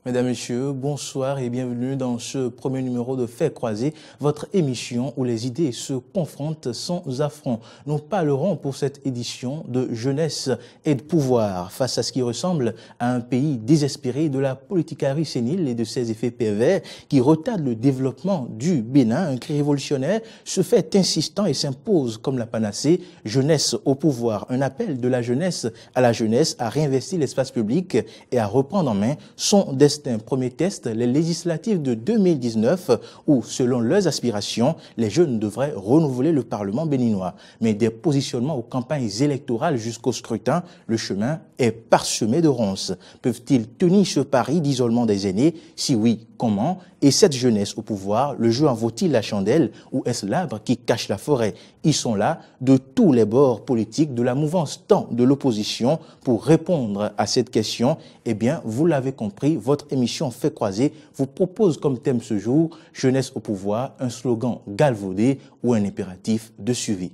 Mesdames, Messieurs, bonsoir et bienvenue dans ce premier numéro de Faits croisés, votre émission où les idées se confrontent sans affront. Nous parlerons pour cette édition de jeunesse et de pouvoir face à ce qui ressemble à un pays désespéré de la politicarie sénile et de ses effets pervers qui retardent le développement du Bénin. Un cri révolutionnaire se fait insistant et s'impose comme la panacée. Jeunesse au pouvoir, un appel de la jeunesse à réinvestir l'espace public et à reprendre en main son destin. Premier test, les législatives de 2019 où, selon leurs aspirations, les jeunes devraient renouveler le Parlement béninois. Mais des positionnements aux campagnes électorales jusqu'au scrutin, le chemin est parsemé de ronces. Peuvent-ils tenir ce pari d'isolement des aînés? Si oui, comment? Et cette jeunesse au pouvoir, le jeu en vaut-il la chandelle ou est-ce l'arbre qui cache la forêt? Ils sont là de tous les bords politiques, de la mouvance tant de l'opposition. Pour répondre à cette question, eh bien, vous l'avez compris, votre émission Faits croisés vous propose comme thème ce jour « Jeunesse au pouvoir », un slogan galvaudé ou un impératif de suivi.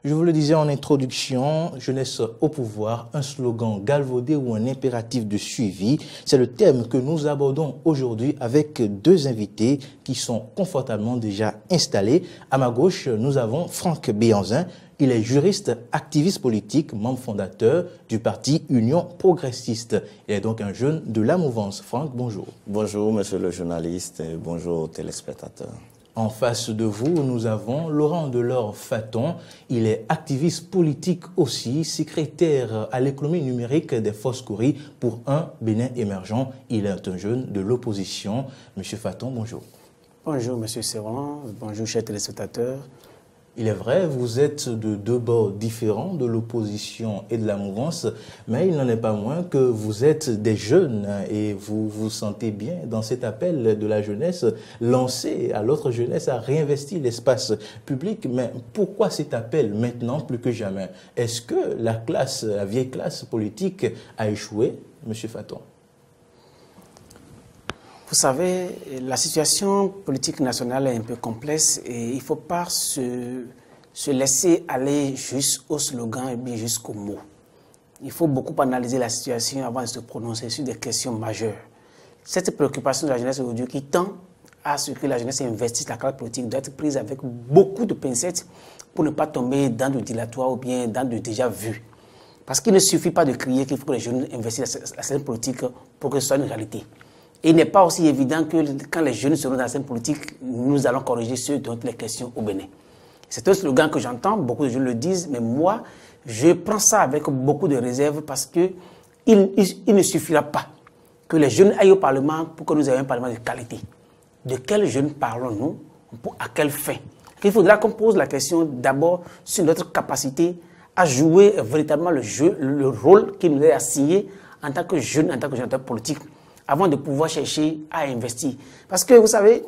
Je vous le disais en introduction, jeunesse au pouvoir, un slogan galvaudé ou un impératif de suivi. C'est le thème que nous abordons aujourd'hui avec deux invités qui sont confortablement déjà installés. À ma gauche, nous avons Franck Béanzin. Il est juriste, activiste politique, membre fondateur du parti Union Progressiste. Il est donc un jeune de la mouvance. Franck, bonjour. Bonjour, monsieur le journaliste, et bonjour aux téléspectateurs. En face de vous, nous avons Laurent Delors-Faton. Il est activiste politique aussi, secrétaire à l'économie numérique des Forces Kouri pour un Bénin émergent. Il est un jeune de l'opposition. Monsieur Faton, bonjour. Bonjour, monsieur Servan. Bonjour, chers téléspectateurs. Il est vrai, vous êtes de deux bords différents, de l'opposition et de la mouvance, mais il n'en est pas moins que vous êtes des jeunes et vous vous sentez bien dans cet appel de la jeunesse lancé à l'autre jeunesse à réinvestir l'espace public. Mais pourquoi cet appel maintenant plus que jamais? Est-ce que la vieille classe politique a échoué, monsieur Faton? Vous savez, la situation politique nationale est un peu complexe et il ne faut pas se laisser aller juste au slogan et bien jusqu'aux mots. Il faut beaucoup analyser la situation avant de se prononcer sur des questions majeures. Cette préoccupation de la jeunesse aujourd'hui qui tend à ce que la jeunesse investisse la classe politique doit être prise avec beaucoup de pincettes pour ne pas tomber dans du dilatoire ou bien dans du déjà vu. Parce qu'il ne suffit pas de crier qu'il faut que les jeunes investissent la scène politique pour que ce soit une réalité. Et il n'est pas aussi évident que quand les jeunes seront dans la scène politique, nous allons corriger ceux dont les questions au Bénin. C'est un slogan que j'entends, beaucoup de jeunes le disent, mais moi, je prends ça avec beaucoup de réserve parce qu'il ne suffira pas que les jeunes aillent au Parlement pour que nous ayons un Parlement de qualité. De quels jeunes parlons-nous? À quelle fin? Il faudra qu'on pose la question d'abord sur notre capacité à jouer véritablement le rôle qui nous est assigné en tant que jeunes, en tant que jeunes politiques, avant de pouvoir chercher à investir. Parce que, vous savez,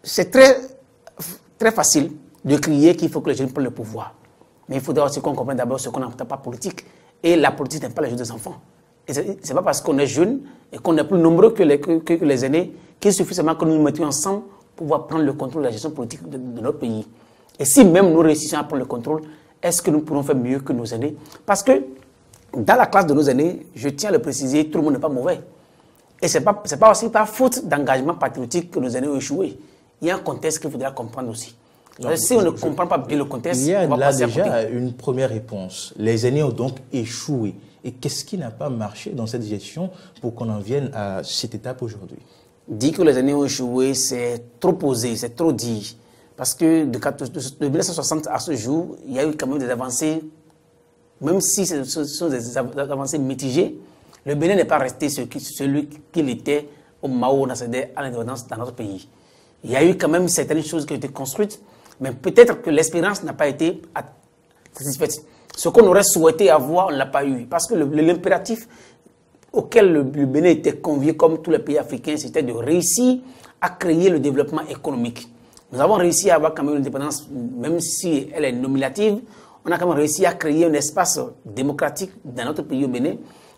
c'est très facile de crier qu'il faut que les jeunes prennent le pouvoir. Mais il faudra aussi qu'on comprenne d'abord ce qu'on n'entend pas politique. Et la politique n'est pas le jeu des enfants. Et ce n'est pas parce qu'on est jeune et qu'on est plus nombreux que les aînés qu'il suffit seulement que nous nous mettions ensemble pour pouvoir prendre le contrôle de la gestion politique de notre pays. Et si même nous réussissons à prendre le contrôle, est-ce que nous pourrons faire mieux que nos aînés? Parce que dans la classe de nos aînés, je tiens à le préciser, tout le monde n'est pas mauvais. Et ce n'est pas aussi par faute d'engagement patriotique que nos aînés ont échoué. Il y a un contexte qu'il faudra comprendre aussi. Donc, si on ne comprend pas bien le contexte, il y a on va là passer déjà à côté. une première réponse. Les aînés ont donc échoué. Et qu'est-ce qui n'a pas marché dans cette gestion pour qu'on en vienne à cette étape aujourd'hui? Dire que les aînés ont échoué, c'est trop posé, c'est trop dit. Parce que de 1960 à ce jour, il y a eu quand même des avancées, même si ce sont des avancées mitigées. Le Bénin n'est pas resté celui qu'il était au moment où on accédait à l'indépendance dans notre pays. Il y a eu quand même certaines choses qui ont été construites, mais peut-être que l'espérance n'a pas été satisfaite. Ce qu'on aurait souhaité avoir, on ne l'a pas eu. Parce que l'impératif auquel le Bénin était convié, comme tous les pays africains, c'était de réussir à créer le développement économique. Nous avons réussi à avoir quand même une indépendance, même si elle est nominative, on a quand même réussi à créer un espace démocratique dans notre pays au Bénin,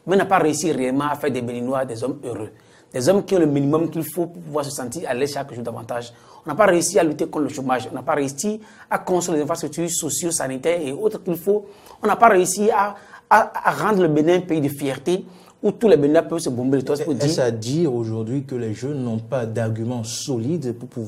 mais on n'a pas réussi réellement à faire des Béninois des hommes heureux. des hommes qui ont le minimum qu'il faut pour pouvoir se sentir à l'aise chaque jour davantage. On n'a pas réussi à lutter contre le chômage. On n'a pas réussi à construire les infrastructures socio-sanitaires et autres qu'il faut. On n'a pas réussi à rendre le Bénin un pays de fierté où tous les Béninois peuvent se bomber le torse pour dire... Est-ce à dire aujourd'hui que les jeunes n'ont pas d'arguments solides pour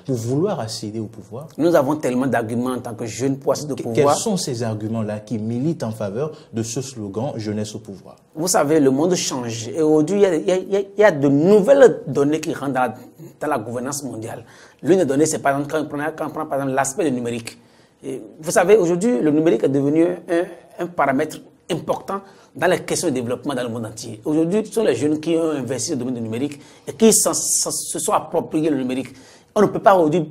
vouloir accéder au pouvoir? Nous avons tellement d'arguments en tant que jeunes pour accéder au pouvoir. Quels sont ces arguments-là qui militent en faveur de ce slogan « Jeunesse au pouvoir » ? Vous savez, le monde change. Et aujourd'hui, il y a de nouvelles données qui rentrent dans la gouvernance mondiale. L'une des données, c'est par exemple quand on prend par exemple l'aspect du numérique. Et vous savez, aujourd'hui, le numérique est devenu un paramètre important dans les questions de développement dans le monde entier. Aujourd'hui, ce sont les jeunes qui ont investi dans le domaine du numérique et qui se sont appropriés le numérique. On ne peut pas aujourd'hui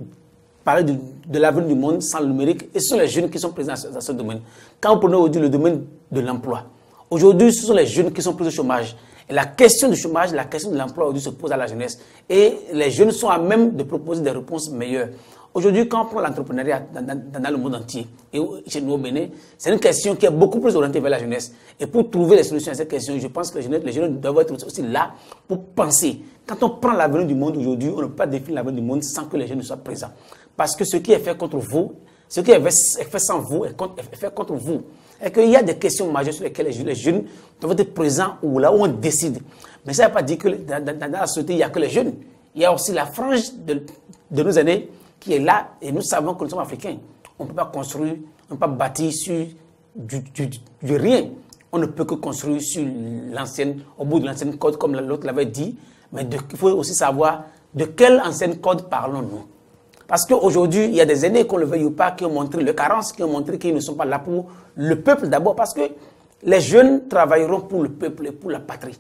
parler de l'avenir du monde sans le numérique et ce sont les jeunes qui sont présents dans ce domaine. Quand vous prenez aujourd'hui le domaine de l'emploi, aujourd'hui, ce sont les jeunes qui sont pris au chômage. Et la question du chômage, la question de l'emploi aujourd'hui se pose à la jeunesse. Et les jeunes sont à même de proposer des réponses meilleures. Aujourd'hui, quand on prend l'entrepreneuriat dans le monde entier, et chez nous au Bénin, c'est une question qui est beaucoup plus orientée vers la jeunesse. Et pour trouver les solutions à cette question, je pense que les jeunes doivent être aussi là pour penser. Quand on prend l'avenir du monde aujourd'hui, on ne peut pas définir l'avenir du monde sans que les jeunes soient présents. Parce que ce qui est fait contre vous, ce qui est fait sans vous est fait contre vous. Et qu'il y a des questions majeures sur lesquelles les jeunes doivent être présents ou là où on décide. Mais ça ne veut pas dire que dans la société, il n'y a que les jeunes. Il y a aussi la frange de nos aînés qui est là, et nous savons que nous sommes africains. On ne peut pas construire, on ne peut pas bâtir sur du rien. On ne peut que construire sur l'ancienne, au bout de l'ancienne code, comme l'autre l'avait dit. Mais il faut aussi savoir de quelle ancienne code parlons-nous. Parce qu'aujourd'hui, il y a des aînés, qu'on le veuille ou pas, qui ont montré le carence, qui ont montré qu'ils ne sont pas là pour le peuple d'abord. Parce que les jeunes travailleront pour le peuple et pour la patrie.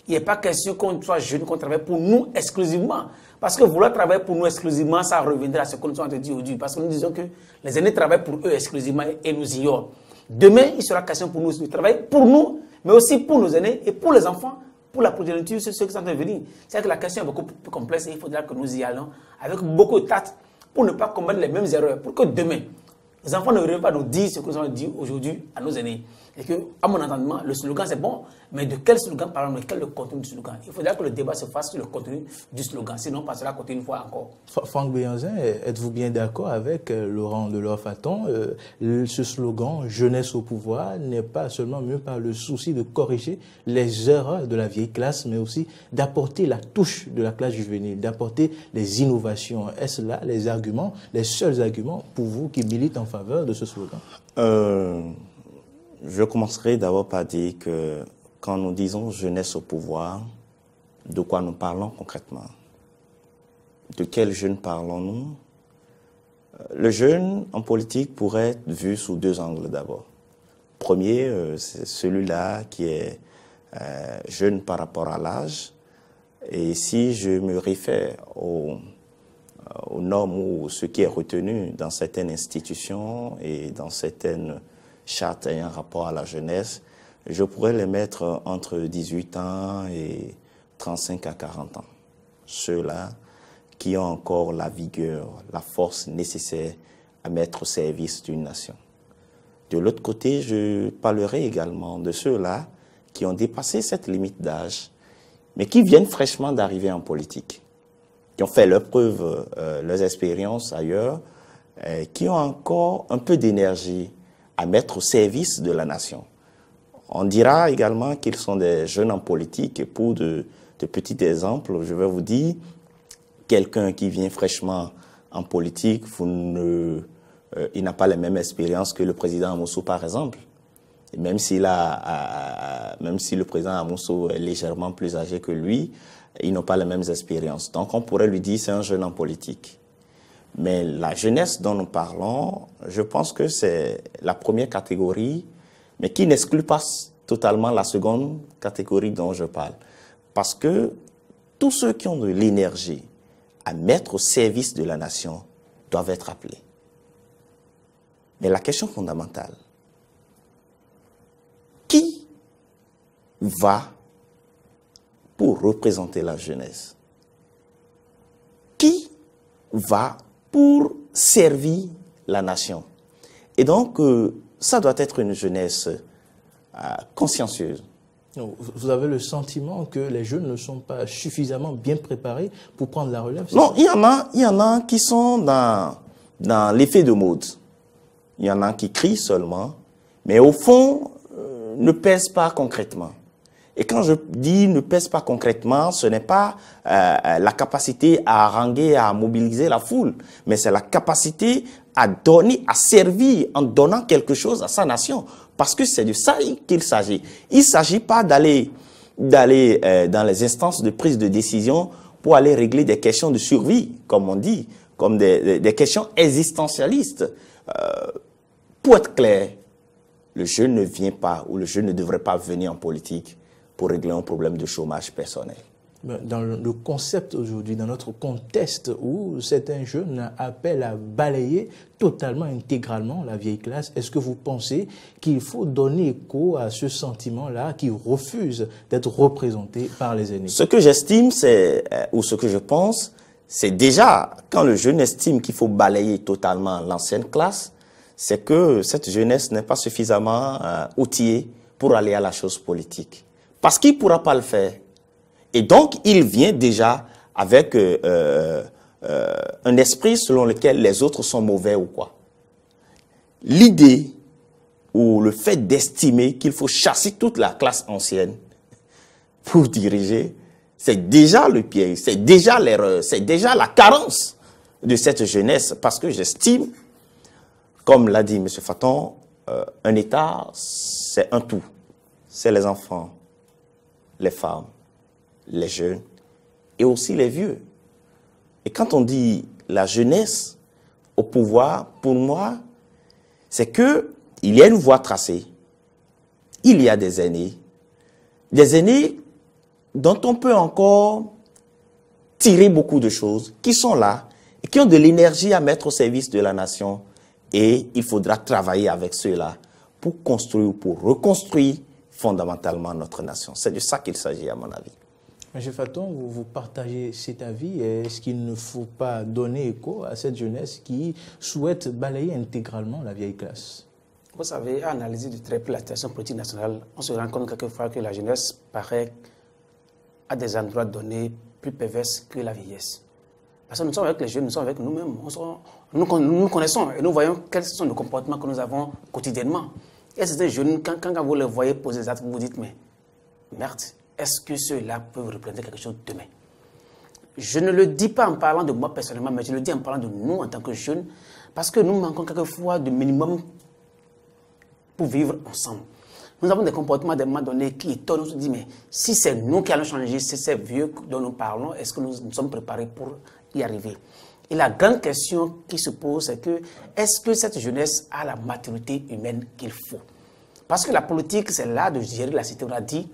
Il n'est pas question qu'on soit jeune, qu'on travaille pour nous exclusivement. Parce que vouloir travailler pour nous exclusivement, ça reviendra à ce que nous sommes en train de dire aujourd'hui. Parce que nous disons que les aînés travaillent pour eux exclusivement et nous ignorent. Demain, il sera question pour nous de travailler pour nous, mais aussi pour nos aînés et pour les enfants, pour la progéniture, ceux qui sont en train de venir. C'est que la question est beaucoup plus complexe et il faudra que nous y allons avec beaucoup de tact pour ne pas commettre les mêmes erreurs. Pour que demain, les enfants ne viennent pas nous dire ce que nous avons dit aujourd'hui à nos aînés. Et que, à mon entendement, le slogan c'est bon, mais de quel slogan parlons-nous, quel est le contenu du slogan? Il faudra que le débat se fasse sur le contenu du slogan, sinon on passera à côté une fois encore. Franck Béhanzin, êtes-vous bien d'accord avec Laurent Delors-Faton? Ce slogan « Jeunesse au pouvoir » n'est pas seulement mieux par le souci de corriger les erreurs de la vieille classe, mais aussi d'apporter la touche de la classe juvénile, d'apporter les innovations. Est-ce là les arguments, les seuls arguments pour vous qui militent en faveur de ce slogan? Je commencerai d'abord par dire que quand nous disons jeunesse au pouvoir, de quoi nous parlons concrètement? De quel jeune parlons-nous? Le jeune en politique pourrait être vu sous deux angles d'abord. Premier, c'est celui-là qui est jeune par rapport à l'âge. Et si je me réfère aux normes ou ce qui est retenu dans certaines institutions et dans certaines chartes ayant rapport à la jeunesse, je pourrais les mettre entre 18 ans et 35 à 40 ans. Ceux-là qui ont encore la vigueur, la force nécessaire à mettre au service d'une nation. De l'autre côté, je parlerai également de ceux-là qui ont dépassé cette limite d'âge, mais qui viennent fraîchement d'arriver en politique, qui ont fait leurs preuves, leurs expériences ailleurs, qui ont encore un peu d'énergie à mettre au service de la nation. On dira également qu'ils sont des jeunes en politique. Et pour de petits exemples, je vais vous dire, quelqu'un qui vient fraîchement en politique, il n'a pas les mêmes expériences que le président Amoussou, par exemple. Et même si le président Amoussou est légèrement plus âgé que lui, ils n'ont pas les mêmes expériences. Donc on pourrait lui dire c'est un jeune en politique. Mais la jeunesse dont nous parlons, je pense que c'est la première catégorie, mais qui n'exclut pas totalement la seconde catégorie dont je parle. Parce que tous ceux qui ont de l'énergie à mettre au service de la nation doivent être appelés. Mais la question fondamentale, qui va pour représenter la jeunesse? Qui va pour servir la nation? Et donc, ça doit être une jeunesse consciencieuse, Vous avez le sentiment que les jeunes ne sont pas suffisamment bien préparés pour prendre la relève? Non, il y en a qui sont dans l'effet de mode. Il y en a qui crient seulement, mais au fond, ne pèsent pas concrètement. Et quand je dis ne pèsent pas concrètement, ce n'est pas la capacité à haranguer, à mobiliser la foule, mais c'est la capacité à donner, à servir en donnant quelque chose à sa nation. Parce que c'est de ça qu'il s'agit. Il ne s'agit pas d'aller dans les instances de prise de décision pour aller régler des questions de survie, comme on dit, comme des questions existentialistes. Pour être clair, le jeune ne vient pas, ou le jeune ne devrait pas venir en politique pour régler un problème de chômage personnel. Dans le concept aujourd'hui, dans notre contexte où certains jeunes appellent à balayer totalement, intégralement la vieille classe, est-ce que vous pensez qu'il faut donner écho à ce sentiment-là qui refuse d'être représenté par les aînés? Ce que j'estime, ou ce que je pense, c'est déjà quand le jeune estime qu'il faut balayer totalement l'ancienne classe, c'est que cette jeunesse n'est pas suffisamment outillée pour aller à la chose politique. Parce qu'il ne pourra pas le faire. Et donc, il vient déjà avec un esprit selon lequel les autres sont mauvais ou quoi. L'idée ou le fait d'estimer qu'il faut chasser toute la classe ancienne pour diriger, c'est déjà le piège, c'est déjà l'erreur, c'est déjà la carence de cette jeunesse. Parce que j'estime, comme l'a dit M. Faton, un État, c'est un tout. C'est les enfants, les femmes, les jeunes et aussi les vieux. Et quand on dit la jeunesse au pouvoir, pour moi, c'est que il y a une voie tracée. Il y a des aînés dont on peut encore tirer beaucoup de choses, qui sont là et qui ont de l'énergie à mettre au service de la nation. Et il faudra travailler avec ceux-là pour construire ou pour reconstruire fondamentalement notre nation. C'est de ça qu'il s'agit, à mon avis. M. Faton, vous partagez cet avis. Est-ce qu'il ne faut pas donner écho à cette jeunesse qui souhaite balayer intégralement la vieille classe? Vous savez, à analyser de très près la situation politique nationale, on se rend compte quelquefois que la jeunesse paraît à des endroits donnés plus perverse que la vieillesse. Parce que nous sommes avec les jeunes, nous sommes avec nous-mêmes. Nous connaissons et nous voyons quels sont les comportements que nous avons quotidiennement. Et ces jeunes, quand vous les voyez poser des actes, vous vous dites, mais merde, est-ce que ceux-là peuvent représenter quelque chose demain? Je ne le dis pas en parlant de moi personnellement, mais je le dis en parlant de nous en tant que jeunes, parce que nous manquons quelquefois de minimum pour vivre ensemble. Nous avons des comportements à un moment donné qui étonnent. On se dit, mais si c'est nous qui allons changer, c'est ces vieux dont nous parlons, est-ce que nous sommes préparés pour y arriver? Et la grande question qui se pose, c'est que est-ce que cette jeunesse a la maturité humaine qu'il faut? Parce que la politique, c'est là de gérer la cité, on a dit,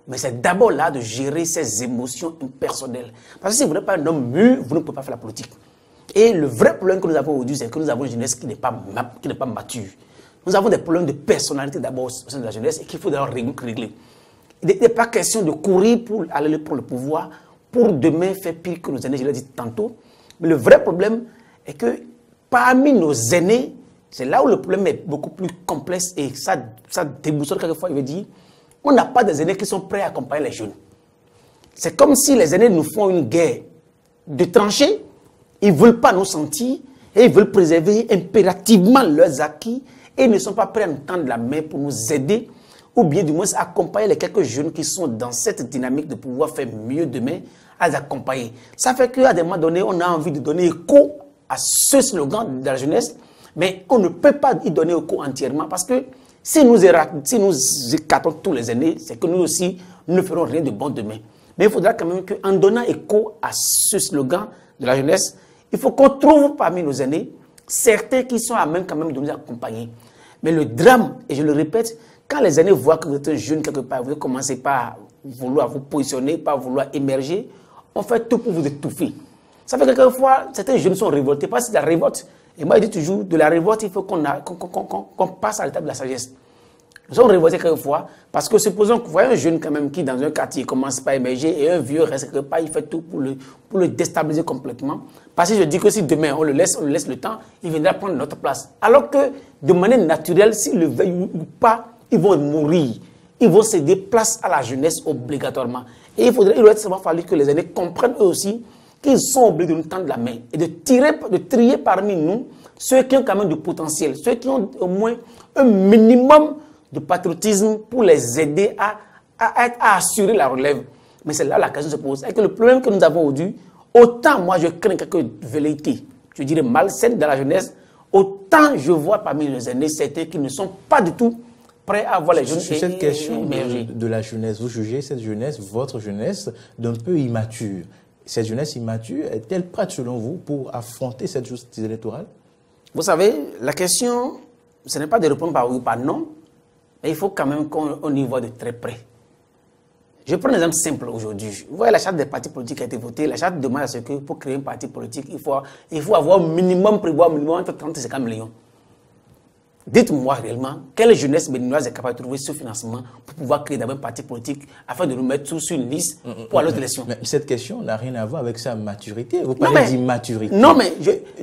mais c'est d'abord là de gérer ses émotions impersonnelles. Parce que si vous n'êtes pas un homme mûr, vous ne pouvez pas faire la politique. Et le vrai problème que nous avons aujourd'hui, c'est que nous avons une jeunesse qui n'est pas mature. Nous avons des problèmes de personnalité d'abord au sein de la jeunesse et qu'il faut d'abord régler. Il n'est pas question de courir pour aller pour le pouvoir, pour demain faire pire que nos aînés, je l'ai dit tantôt. Mais le vrai problème est que parmi nos aînés, c'est là où le problème est beaucoup plus complexe et ça déboussole quelquefois, il veut dire, on n'a pas des aînés qui sont prêts à accompagner les jeunes. C'est comme si les aînés nous font une guerre de tranchées, ils ne veulent pas nous sentir et ils veulent préserver impérativement leurs acquis et ils ne sont pas prêts à nous tendre la main pour nous aider ou bien du moins accompagner les quelques jeunes qui sont dans cette dynamique de pouvoir faire mieux demain, à les accompagner. Ça fait qu'à des moments donnés, on a envie de donner écho à ce slogan de la jeunesse, mais on ne peut pas y donner écho entièrement parce que si nous écartons tous les aînés, c'est que nous aussi, nous ne ferons rien de bon demain. Mais il faudra quand même qu'en donnant écho à ce slogan de la jeunesse, il faut qu'on trouve parmi nos aînés certains qui sont à même quand même de nous accompagner. Mais le drame, et je le répète, quand les aînés voient que vous êtes un jeune quelque part, vous ne commencez pas à vouloir vous positionner, pas à vouloir émerger, on fait tout pour vous étouffer. Ça fait que quelquefois, certains jeunes sont révoltés, parce que c'est la révolte. Et moi, je dis toujours, de la révolte, il faut qu'on passe à l'étape de la sagesse. Nous sommes révoltés quelquefois, parce que supposons que vous voyez un jeune quand même qui, dans un quartier, commence pas à émerger, et un vieux reste quelque part, il fait tout pour le déstabiliser complètement. Parce que je dis que si demain, on le laisse le temps, il viendra prendre notre place. Alors que, de manière naturelle, s'il le veuille ou pas, ils vont mourir. ils vont céder place à la jeunesse obligatoirement. Et il aurait seulement fallu que les aînés comprennent eux aussi qu'ils sont obligés de nous tendre la main et de trier parmi nous ceux qui ont quand même du potentiel, ceux qui ont au moins un minimum de patriotisme pour les aider à assurer la relève. Mais c'est là la question se pose. Et que le problème que nous avons aujourd'hui, autant moi je crains quelques velléités, je dirais malsaines dans la jeunesse, autant je vois parmi les aînés certains qui ne sont pas du tout prêts à voir les jeunes. Sur cette question de la jeunesse, vous jugez cette jeunesse, votre jeunesse, d'un peu immature. Cette jeunesse immature est-elle prête selon vous pour affronter cette justice électorale? Vous savez, la question, ce n'est pas de répondre par oui ou par non, mais il faut quand même qu'on y voit de très près. Je prends un exemple simple aujourd'hui. Vous voyez, la charte des partis politiques a été votée. La charte demande à ce que pour créer un parti politique, il faut avoir prévoir minimum entre 30 et 50 millions. Dites-moi réellement, quelle jeunesse béninoise est capable de trouver ce financement pour pouvoir créer d'abord un parti politique afin de nous mettre tous sur une liste pour aller aux élections? Mais cette question n'a rien à voir avec sa maturité. Vous parlez d'immaturité. Non, mais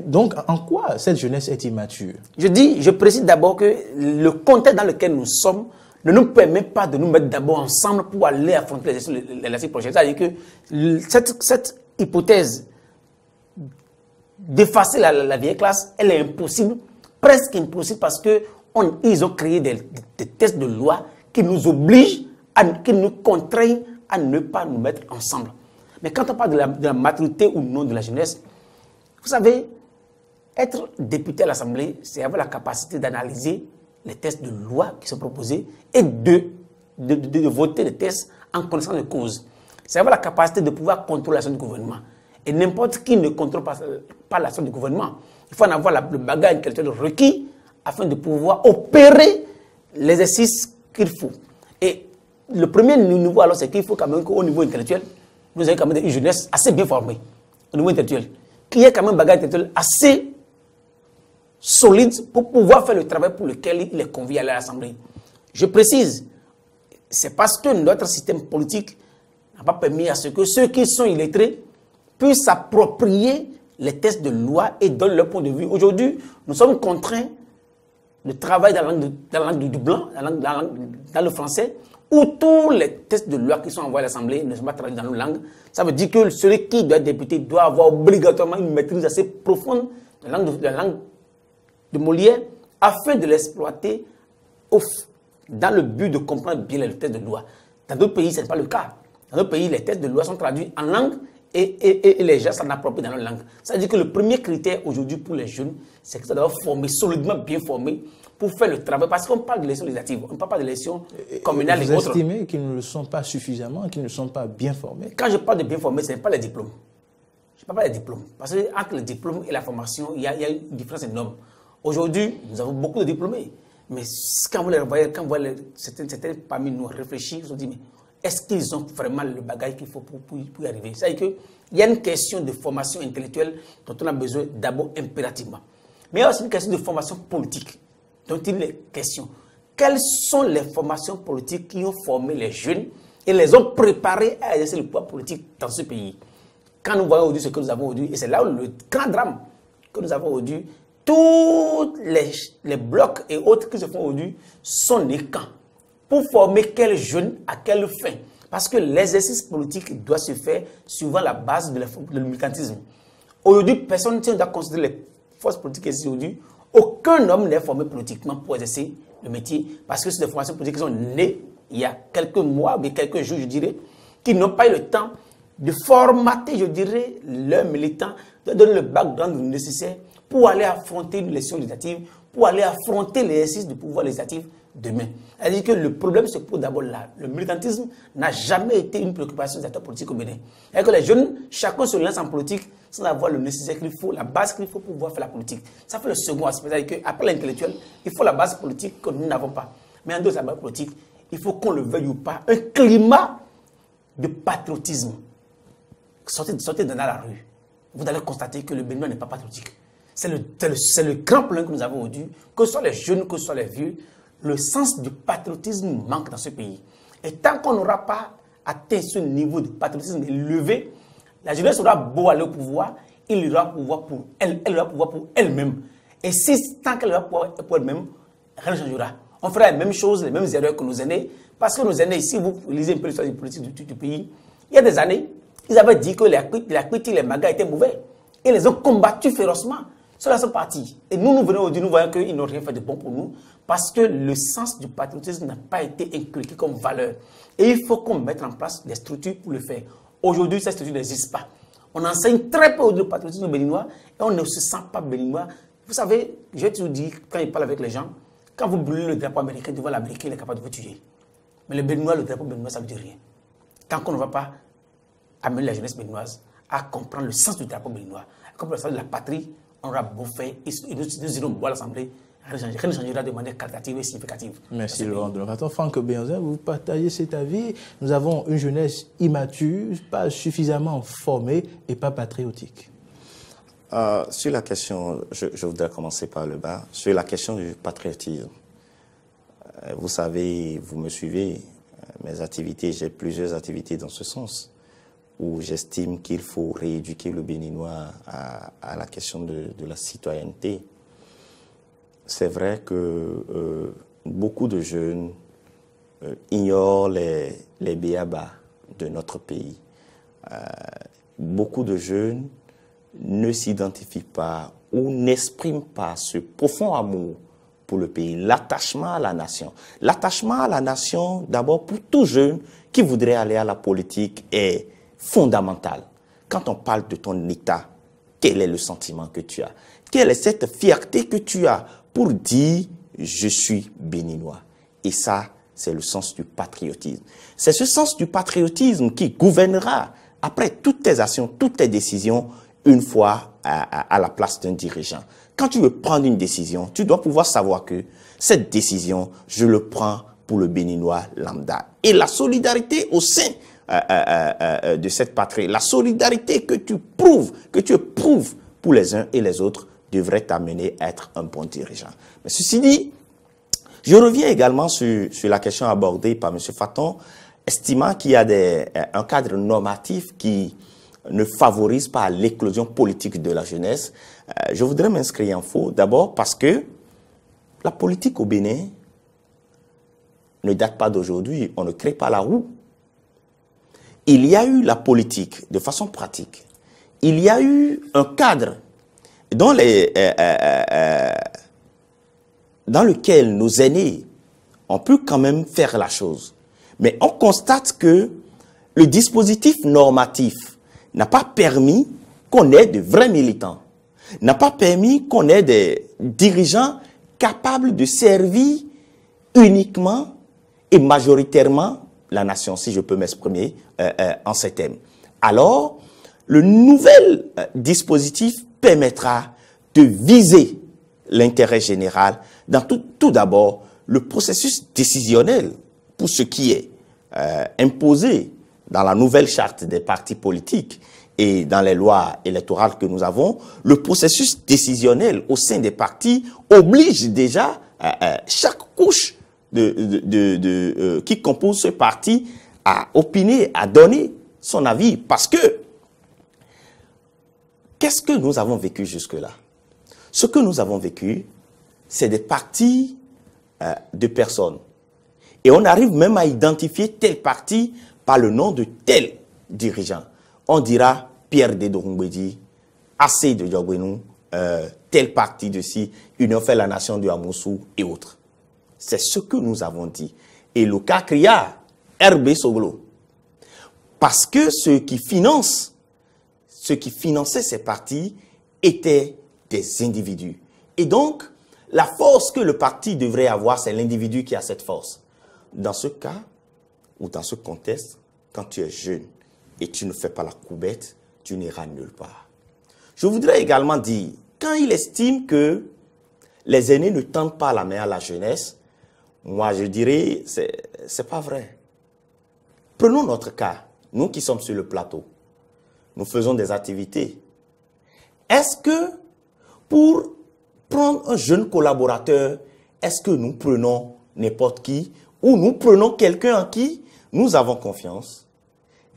donc, en quoi cette jeunesse est immature? Je précise d'abord que le contexte dans lequel nous sommes ne nous permet pas de nous mettre d'abord ensemble pour aller affronter les élections prochaines. C'est-à-dire que cette hypothèse d'effacer la vieille classe, elle est impossible, presque impossible, parce qu'ils ont créé des textes de loi qui nous obligent, qui nous contraignent à ne pas nous mettre ensemble. Mais quand on parle de la maturité ou non de la jeunesse, vous savez, être député à l'Assemblée, c'est avoir la capacité d'analyser les textes de loi qui sont proposés et de voter les textes en connaissance de cause. C'est avoir la capacité de pouvoir contrôler l'action du gouvernement. Et n'importe qui ne contrôle pas l'action du gouvernement. Il faut en avoir le bagage intellectuel requis afin de pouvoir opérer l'exercice qu'il faut. Et le premier niveau, alors, c'est qu'il faut quand même qu'au niveau intellectuel, nous ayons quand même une jeunesse assez bien formée, au niveau intellectuel, qui ait quand même un bagage intellectuel assez solide pour pouvoir faire le travail pour lequel il est convié à l'Assemblée. Je précise, c'est parce que notre système politique n'a pas permis à ce que ceux qui sont illettrés puissent s'approprier les textes de loi et donnent leur point de vue. Aujourd'hui, nous sommes contraints de travailler dans la langue du blanc, dans le français, où tous les textes de loi qui sont envoyés à l'Assemblée ne sont pas traduits dans nos langues. Ça veut dire que celui qui doit être député doit avoir obligatoirement une maîtrise assez profonde de la langue de Molière, afin de l'exploiter dans le but de comprendre bien les textes de loi. Dans d'autres pays, ce n'est pas le cas. Dans d'autres pays, les textes de loi sont traduits en langue et les gens s'en approprient dans leur langue. Ça veut dire que le premier critère aujourd'hui pour les jeunes, c'est que ça doit être formé, solidement bien formé, pour faire le travail. Parce qu'on parle de l'élection législative, on ne parle pas de l'élection communale et autres. Vous estimez qu'ils ne le sont pas suffisamment, qu'ils ne sont pas bien formés? Quand je parle de bien formé, ce n'est pas les diplômes. Je ne parle pas des diplômes. Parce qu'entre le diplôme et la formation, il y a une différence énorme. Aujourd'hui, nous avons beaucoup de diplômés. Mais quand vous les voyez, quand vous voyez certains parmi nous réfléchir, ils se disent, mais est-ce qu'ils ont vraiment le bagage qu'il faut pour y arriver? C'est-à-dire qu'il y a une question de formation intellectuelle dont on a besoin d'abord impérativement. Mais il y a aussi une question de formation politique dont il est question. Quelles sont les formations politiques qui ont formé les jeunes et les ont préparés à exercer le pouvoir politique dans ce pays? Quand nous voyons aujourd'hui ce que nous avons aujourd'hui, et c'est là où le grand drame que nous avons aujourd'hui, tous les blocs et autres qui se font aujourd'hui sont des camps. Pour former quels jeunes, à quelle fin? Parce que l'exercice politique doit se faire suivant la base de militantisme. Aujourd'hui, personne ne doit considérer les forces politiques ici aujourd'hui. Aucun homme n'est formé politiquement pour exercer le métier. Parce que c'est des formations politiques qui sont nées il y a quelques mois, mais quelques jours, je dirais, qui n'ont pas eu le temps de formater, je dirais, leurs militants, de donner le background nécessaire pour aller affronter une élection législative, pour aller affronter l'exercice du pouvoir législatif demain. C'est-à-dire que le problème se pose d'abord là. Le militantisme n'a jamais été une préoccupation des acteurs politiques au Bénin. C'est-à-dire que les jeunes, chacun se lance en politique sans avoir le nécessaire qu'il faut, la base qu'il faut pour pouvoir faire la politique. Ça fait le second aspect. C'est-à-dire qu'après l'intellectuel, il faut la base politique que nous n'avons pas. Mais en dehors de la base politique, il faut qu'on le veuille ou pas, un climat de patriotisme. Sortez dans la rue. Vous allez constater que le Bénin n'est pas patriotique. C'est le grand problème que nous avons aujourd'hui, que ce soit les jeunes, que ce soit les vieux. Le sens du patriotisme manque dans ce pays. Et tant qu'on n'aura pas atteint ce niveau de patriotisme élevé, la jeunesse aura beau aller au pouvoir, il aura pouvoir pour elle, elle aura pouvoir pour elle-même. Et si tant qu'elle aura pouvoir pour elle-même, rien ne changera. On fera la même chose, les mêmes erreurs que nos aînés. Parce que nos aînés, si vous lisez un peu l'histoire politique du pays, il y a des années, ils avaient dit que la critique, les magas étaient mauvais. Et ils les ont combattus férocement. Ceux-là sont partis. Et nous venons aujourd'hui, nous voyons qu'ils n'ont rien fait de bon pour nous. Parce que le sens du patriotisme n'a pas été inculqué comme valeur. Et il faut qu'on mette en place des structures pour le faire. Aujourd'hui, cette structure n'existe pas. On enseigne très peu de patriotisme béninois et on ne se sent pas béninois. Vous savez, je te dis, quand il parle avec les gens, quand vous brûlez le drapeau américain devant l'Américain, il est capable de vous tuer. Mais le béninois, le drapeau béninois, ça ne veut dire rien. Tant qu'on ne va pas amener la jeunesse béninoise à comprendre le sens du drapeau béninois, à comprendre le sens de la patrie, on aura beau faire et nous irons boire l'Assemblée. Rien ne changera de manière qualitative et significative. Merci Laurent Donovato. Franck Béanzin, vous partagez cet avis. Nous avons une jeunesse immature, pas suffisamment formée et pas patriotique. Sur la question, je voudrais commencer par le bas, sur la question du patriotisme. Vous savez, vous me suivez, mes activités, j'ai plusieurs activités dans ce sens, où j'estime qu'il faut rééduquer le Béninois à la question de la citoyenneté. C'est vrai que beaucoup de jeunes ignorent les béabas de notre pays. Beaucoup de jeunes ne s'identifient pas ou n'expriment pas ce profond amour pour le pays, l'attachement à la nation. L'attachement à la nation, d'abord pour tout jeune qui voudrait aller à la politique, est fondamental. Quand on parle de ton état, quel est le sentiment que tu as? Quelle est cette fierté que tu as pour dire « je suis béninois ». Et ça, c'est le sens du patriotisme. C'est ce sens du patriotisme qui gouvernera après toutes tes actions, toutes tes décisions, une fois à la place d'un dirigeant. Quand tu veux prendre une décision, tu dois pouvoir savoir que cette décision, je le prends pour le béninois lambda. Et la solidarité au sein de cette patrie, la solidarité que tu éprouves pour les uns et les autres, devrait t'amener à être un bon dirigeant. Mais ceci dit, je reviens également sur la question abordée par M. Faton, estimant qu'il y a un cadre normatif qui ne favorise pas l'éclosion politique de la jeunesse. Je voudrais m'inscrire en faux, d'abord parce que la politique au Bénin ne date pas d'aujourd'hui, on ne crée pas la roue. Il y a eu la politique de façon pratique. Il y a eu un cadre dans lequel nos aînés ont pu quand même faire la chose. Mais on constate que le dispositif normatif n'a pas permis qu'on ait de vrais militants, n'a pas permis qu'on ait des dirigeants capables de servir uniquement et majoritairement la nation, si je peux m'exprimer en ces termes. Alors, le nouvel dispositif permettra de viser l'intérêt général dans tout d'abord le processus décisionnel pour ce qui est imposé dans la nouvelle charte des partis politiques et dans les lois électorales que nous avons. Le processus décisionnel au sein des partis oblige déjà chaque couche qui compose ce parti à opiner, à donner son avis. Parce que, qu'est-ce que nous avons vécu jusque-là? Ce que nous avons vécu, c'est des partis de personnes. Et on arrive même à identifier tel parti par le nom de tel dirigeant. On dira Pierre Dédorungbedi, AC de Diogbenou, tel parti de ci, Union fait la nation de Amoussou et autres. C'est ce que nous avons dit. Et le cas cria RB Soglo. Parce que ceux qui finançaient ces partis étaient des individus. Et donc, la force que le parti devrait avoir, c'est l'individu qui a cette force. Dans ce cas, ou dans ce contexte, quand tu es jeune et tu ne fais pas la coubette, tu n'iras nulle part. Je voudrais également dire, quand il estime que les aînés ne tendent pas la main à la jeunesse, moi je dirais, c'est pas vrai. Prenons notre cas, nous qui sommes sur le plateau, nous faisons des activités. Est-ce que pour prendre un jeune collaborateur, est-ce que nous prenons n'importe qui ou nous prenons quelqu'un en qui nous avons confiance?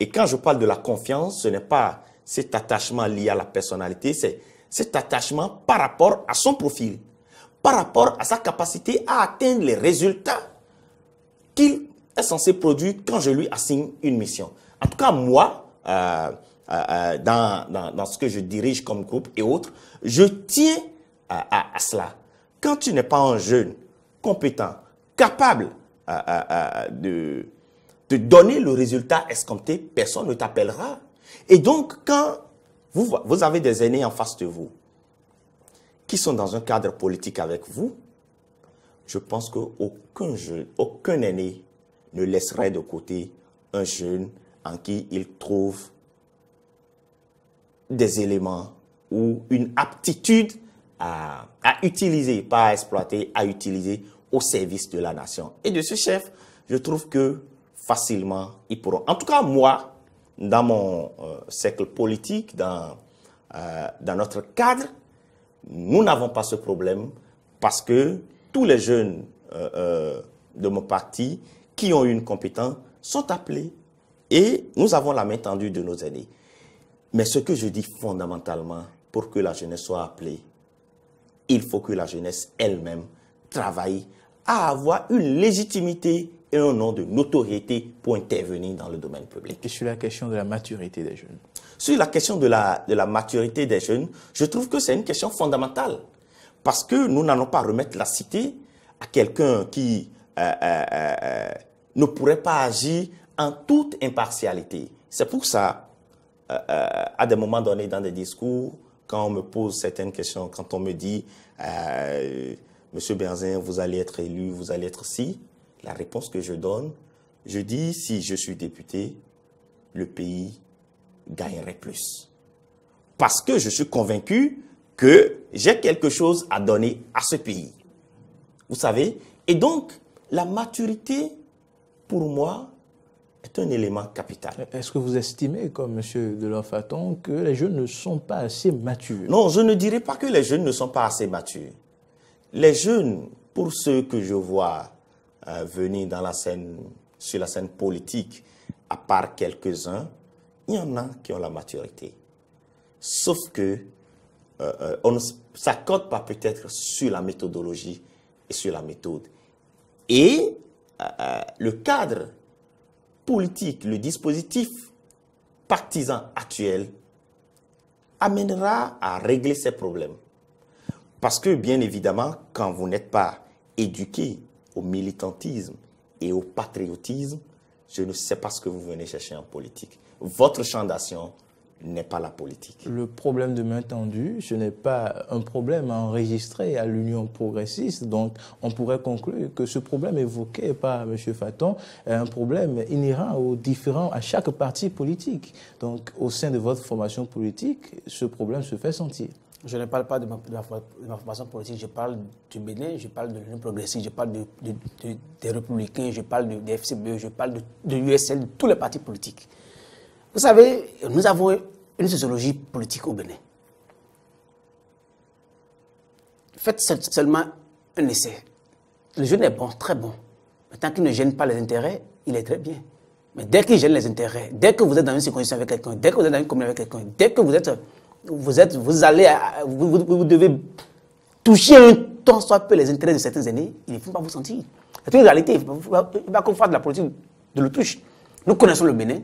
Et quand je parle de la confiance, ce n'est pas cet attachement lié à la personnalité, c'est cet attachement par rapport à son profil, par rapport à sa capacité à atteindre les résultats qu'il est censé produire quand je lui assigne une mission. En tout cas, moi, dans ce que je dirige comme groupe et autres, je tiens à cela. Quand tu n'es pas un jeune compétent, capable de donner le résultat escompté, personne ne t'appellera. Et donc, quand vous avez des aînés en face de vous, qui sont dans un cadre politique avec vous, je pense qu'aucun aîné ne laisserait de côté un jeune en qui il trouve des éléments ou une aptitude à utiliser, pas à exploiter, à utiliser au service de la nation. Et de ce chef, je trouve que facilement, ils pourront. En tout cas, moi, dans mon cercle politique, dans notre cadre, nous n'avons pas ce problème parce que tous les jeunes de mon parti qui ont eu une compétence sont appelés et nous avons la main tendue de nos aînés. Mais ce que je dis fondamentalement, pour que la jeunesse soit appelée, il faut que la jeunesse elle-même travaille à avoir une légitimité et un nom de notoriété pour intervenir dans le domaine public. Et sur la question de la maturité des jeunes? Sur la question de la maturité des jeunes, je trouve que c'est une question fondamentale. Parce que nous n'allons pas remettre la cité à quelqu'un qui ne pourrait pas agir en toute impartialité. C'est pour ça, à des moments donnés dans des discours, quand on me pose certaines questions, quand on me dit « Monsieur Benzin, vous allez être élu, vous allez être si », la réponse que je donne, je dis « Si je suis député, le pays gagnerait plus. » Parce que je suis convaincu que j'ai quelque chose à donner à ce pays. Vous savez? Et donc, la maturité, pour moi, est un élément capital. Est-ce que vous estimez, comme M. Delors Faton, que les jeunes ne sont pas assez matures? Non, je ne dirais pas que les jeunes ne sont pas assez matures. Les jeunes, pour ceux que je vois venir dans la scène, sur la scène politique, à part quelques-uns, il y en a qui ont la maturité. Sauf que on ne s'accorde pas peut-être sur la méthodologie et sur la méthode. Et le cadre politique, le dispositif partisan actuel amènera à régler ces problèmes. Parce que, bien évidemment, quand vous n'êtes pas éduqué au militantisme et au patriotisme, je ne sais pas ce que vous venez chercher en politique. Votre champ d'action n'est pas la politique. Le problème de main tendue, ce n'est pas un problème enregistré à l'Union progressiste. Donc, on pourrait conclure que ce problème évoqué par M. Faton est un problème inhérent à chaque parti politique. Donc, au sein de votre formation politique, ce problème se fait sentir. Je ne parle pas de ma formation politique, je parle du Bénin, je parle de l'Union progressiste, je parle des Républicains, je parle du FCBE, je parle de l'USL, de tous les partis politiques. Vous savez, nous avons une sociologie politique au Bénin. Faites seulement un essai. Le jeune est bon, très bon. Mais tant qu'il ne gêne pas les intérêts, il est très bien. Mais dès qu'il gêne les intérêts, dès que vous êtes dans une circonstance avec quelqu'un, dès que vous êtes dans une commune avec quelqu'un, dès que vous devez toucher un tant soit peu les intérêts de certains aînés, il ne faut pas vous sentir. C'est une réalité. Il ne faut pas qu'on fasse de la politique de l'autruche. Nous connaissons le Bénin.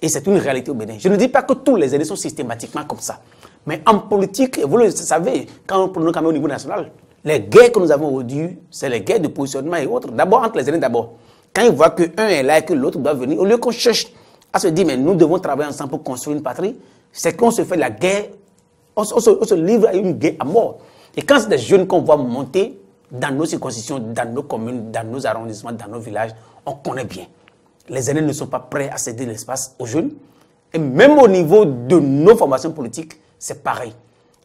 Et c'est une réalité au Bénin. Je ne dis pas que tous les aînés sont systématiquement comme ça. Mais en politique, vous le savez, quand on prend quand même au niveau national, les guerres que nous avons aujourd'hui, c'est les guerres de positionnement et autres. D'abord, entre les aînés d'abord. Quand ils voient qu'un est là et que l'autre doit venir, au lieu qu'on cherche à se dire, mais nous devons travailler ensemble pour construire une patrie, c'est qu'on se fait la guerre, on se livre à une guerre à mort. Et quand c'est des jeunes qu'on voit monter dans nos circonscriptions, dans nos communes, dans nos arrondissements, dans nos villages, on connaît bien. Les aînés ne sont pas prêts à céder l'espace aux jeunes. Et même au niveau de nos formations politiques, c'est pareil.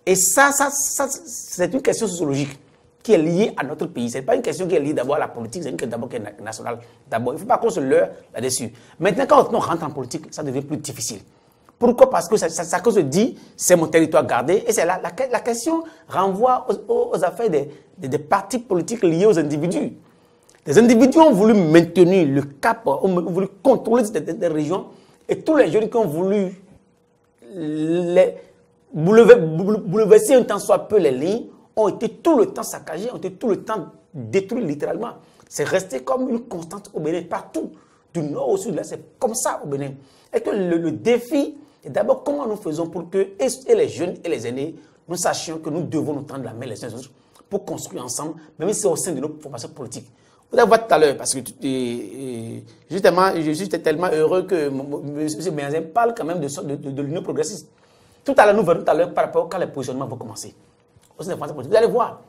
Et ça c'est une question sociologique qui est liée à notre pays. Ce n'est pas une question qui est liée d'abord à la politique, c'est une question d'abord qui est nationale. D'abord, il ne faut pas qu'on se leurre là-dessus. Maintenant, quand on rentre en politique, ça devient plus difficile. Pourquoi? Parce que ça se dit, c'est mon territoire gardé. Et c'est la question renvoie aux affaires des partis politiques liés aux individus. Les individus ont voulu maintenir le cap, ont voulu contrôler des régions, et tous les jeunes qui ont voulu bouleverser un tant soit peu les lignes ont été tout le temps saccagés, ont été tout le temps détruits littéralement. C'est resté comme une constante au Bénin, partout, du nord au sud, là, c'est comme ça au Bénin. Et que le défi, est d'abord comment nous faisons pour que, et les jeunes et les aînés, nous sachions que nous devons nous tendre la main les uns aux autres pour construire ensemble, même si c'est au sein de nos formations politiques. Vous allez voir tout à l'heure, parce que justement, je suis tellement heureux que M. Benzin parle quand même de l'Union progressiste. Tout à l'heure, nous verrons tout à l'heure par rapport quand les positionnements vont commencer. Vous allez voir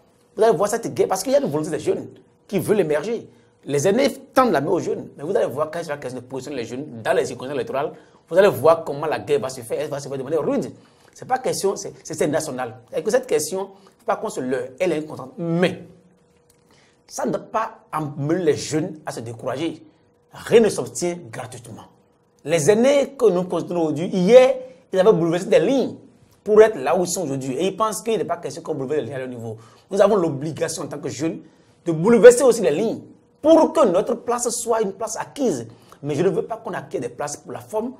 cette guerre, parce qu'il y a une volonté des jeunes qui veulent émerger. Les aînés tendent la main aux jeunes, mais vous allez voir quand il sera question de positionner les jeunes dans les circonstances électorales, vous allez voir comment la guerre va se faire, elle va se faire de manière rude. Ce n'est pas question, c'est national. Et que cette question, il ne faut pas qu'on se leurre, elle est incontente. Mais, ça ne doit pas amener les jeunes à se décourager. Rien ne s'obtient gratuitement. Les aînés que nous considérons aujourd'hui, hier, ils avaient bouleversé des lignes pour être là où ils sont aujourd'hui. Et ils pensent qu'il n'est pas question qu'on bouleverse les lignes à leur niveau. Nous avons l'obligation en tant que jeunes de bouleverser aussi les lignes pour que notre place soit une place acquise. Mais je ne veux pas qu'on acquiert des places pour la forme,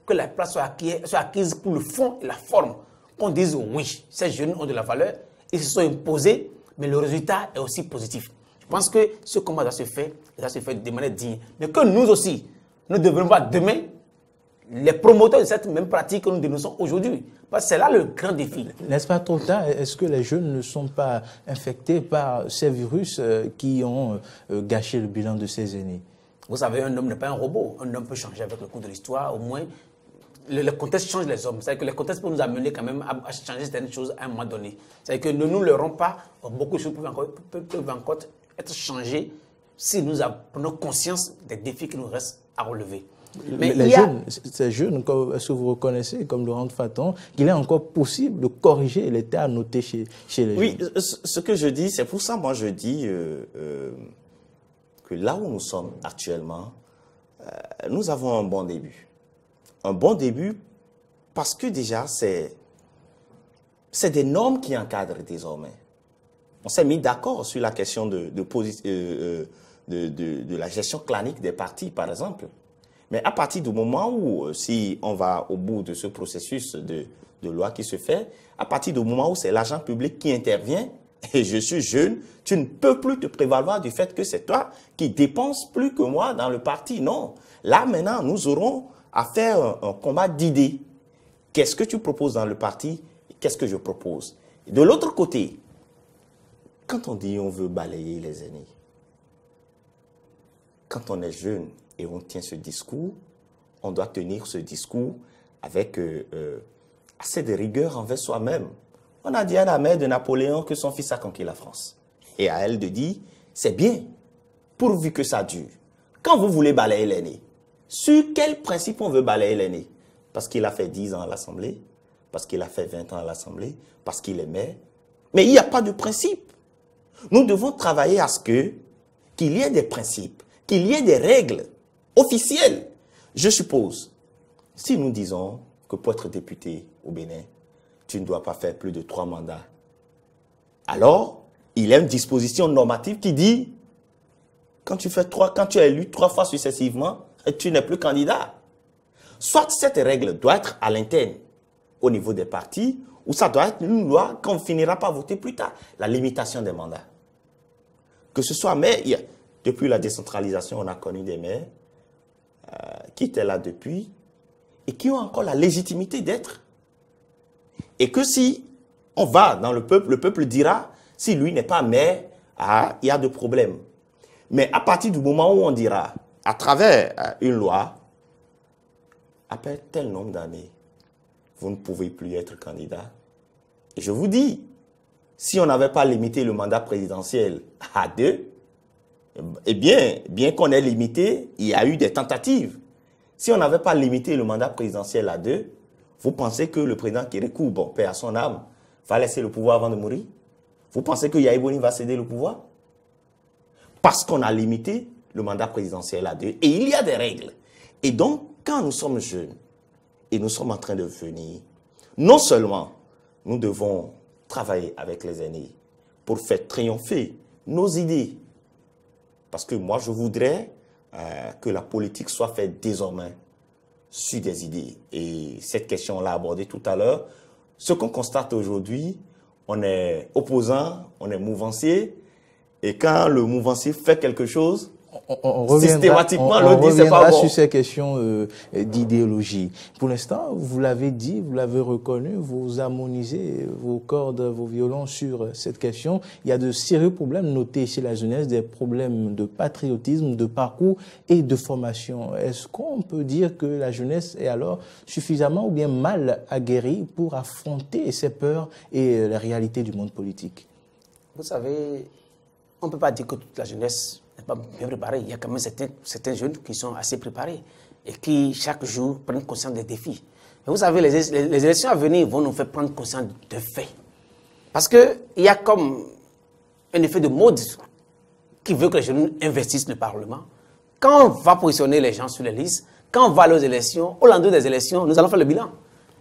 que la place soit acquise pour le fond et la forme. Qu'on dise oui, ces jeunes ont de la valeur, ils se sont imposés, mais le résultat est aussi positif. Je pense que ce combat doit se faire de manière digne. Mais que nous aussi, nous devrons voir demain les promoteurs de cette même pratique que nous dénonçons aujourd'hui. Parce que c'est là le grand défi. N'est-ce pas trop tard? Est-ce que les jeunes ne sont pas infectés par ces virus qui ont gâché le bilan de ces aînés? Vous savez, un homme n'est pas un robot. Un homme peut changer avec le cours de l'histoire. Au moins, le contexte change les hommes. C'est-à-dire que le contexte peut nous amener quand même à changer certaines choses à un moment donné. C'est-à-dire que ne nous leurrons pas. Beaucoup de choses peuvent encore être changées si nous prenons conscience des défis qui nous restent à relever. Mais ces jeunes, est-ce que vous reconnaissez, comme Laurent Faton, qu'il est encore possible de corriger l'état à noter chez les jeunes? Oui, ce que je dis, c'est pour ça, moi je dis que là où nous sommes actuellement, nous avons un bon début. Un bon début parce que déjà, c'est des normes qui encadrent désormais. On s'est mis d'accord sur la question de la gestion clanique des partis, par exemple. Mais à partir du moment où, si on va au bout de ce processus de loi qui se fait, à partir du moment où c'est l'agent public qui intervient, et je suis jeune, tu ne peux plus te prévaloir du fait que c'est toi qui dépenses plus que moi dans le parti. Non. Là, maintenant, nous aurons à faire un combat d'idées. Qu'est-ce que tu proposes dans le parti? Qu'est-ce que je propose? De l'autre côté, quand on dit on veut balayer les aînés, quand on est jeune et on tient ce discours, on doit tenir ce discours avec assez de rigueur envers soi-même. On a dit à la mère de Napoléon que son fils a conquis la France. Et à elle de dire, c'est bien, pourvu que ça dure. Quand vous voulez balayer l'aîné, sur quel principe on veut balayer l'aîné? Parce qu'il a fait 10 ans à l'Assemblée, parce qu'il a fait 20 ans à l'Assemblée, parce qu'il est maire. Mais il n'y a pas de principe. Nous devons travailler à ce qu'il y ait des principes, qu'il y ait des règles officielles. Je suppose, si nous disons que pour être député au Bénin, tu ne dois pas faire plus de 3 mandats, alors il y a une disposition normative qui dit quand tu es élu 3 fois successivement, tu n'es plus candidat. Soit cette règle doit être à l'interne, au niveau des partis, ou ça doit être une loi qu'on finira par voter plus tard. La limitation des mandats. Que ce soit maire, depuis la décentralisation, on a connu des maires qui étaient là depuis et qui ont encore la légitimité d'être. Et que si on va dans le peuple dira, si lui n'est pas maire, il y a de problèmes. Mais à partir du moment où on dira, à travers une loi, après tel nombre d'années, vous ne pouvez plus être candidat. Et je vous dis, si on n'avait pas limité le mandat présidentiel à 2, eh bien qu'on ait limité, il y a eu des tentatives. Si on n'avait pas limité le mandat présidentiel à 2, vous pensez que le président Kérékou, bon, paix à son âme, va laisser le pouvoir avant de mourir? Vous pensez que Yahi Boni va céder le pouvoir? Parce qu'on a limité le mandat présidentiel à 2. Et il y a des règles. Et donc, quand nous sommes jeunes et nous sommes en train de venir, non seulement nous devons travailler avec les aînés pour faire triompher nos idées, parce que moi je voudrais que la politique soit faite désormais sur des idées. Et cette question on l'a abordée tout à l'heure. Ce qu'on constate aujourd'hui, on est opposant, on est mouvancier, et quand le mouvancier fait quelque chose, systématiquement, l'autre dit c'est pas bon. Sur ces questions d'idéologie. Pour l'instant, vous l'avez dit, vous l'avez reconnu, vous harmonisez vos cordes, vos violons sur cette question. Il y a de sérieux problèmes notés chez la jeunesse, des problèmes de patriotisme, de parcours et de formation. Est-ce qu'on peut dire que la jeunesse est alors suffisamment ou bien mal aguerrie pour affronter ses peurs et la réalité du monde politique? Vous savez, on ne peut pas dire que toute la jeunesse n'est pas bien préparée. Il y a quand même certains jeunes qui sont assez préparés et qui, chaque jour, prennent conscience des défis. Mais vous savez, les élections à venir vont nous faire prendre conscience de faits. Parce qu'il y a comme un effet de mode qui veut que les jeunes investissent le Parlement. Quand on va positionner les gens sur les listes, quand on va aux élections, au lendemain des élections, nous allons faire le bilan.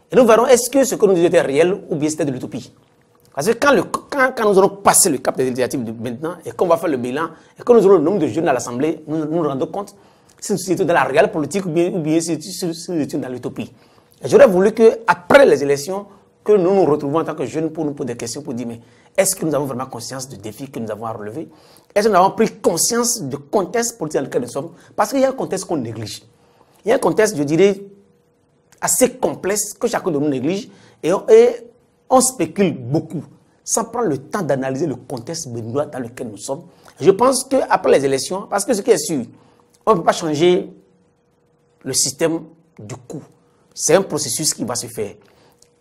Et nous verrons est-ce que ce que nous disions était réel ou bien c'était de l'utopie. Parce que quand nous aurons passé le cap des législatives de maintenant et qu'on va faire le bilan et que nous aurons le nombre de jeunes à l'Assemblée, nous nous rendons compte si nous étions dans la réelle politique ou bien si nous étions dans l'utopie. J'aurais voulu qu'après les élections, que nous nous retrouvons en tant que jeunes pour nous poser des questions, pour dire mais est-ce que nous avons vraiment conscience du défi que nous avons à relever? Est-ce que nous avons pris conscience du contexte politique dans lequel nous sommes? Parce qu'il y a un contexte qu'on néglige. Il y a un contexte, je dirais, assez complexe que chacun de nous néglige et on spécule beaucoup, sans prendre le temps d'analyser le contexte béninois dans lequel nous sommes. Je pense qu'après les élections, parce que ce qui est sûr, on ne peut pas changer le système du coup. C'est un processus qui va se faire.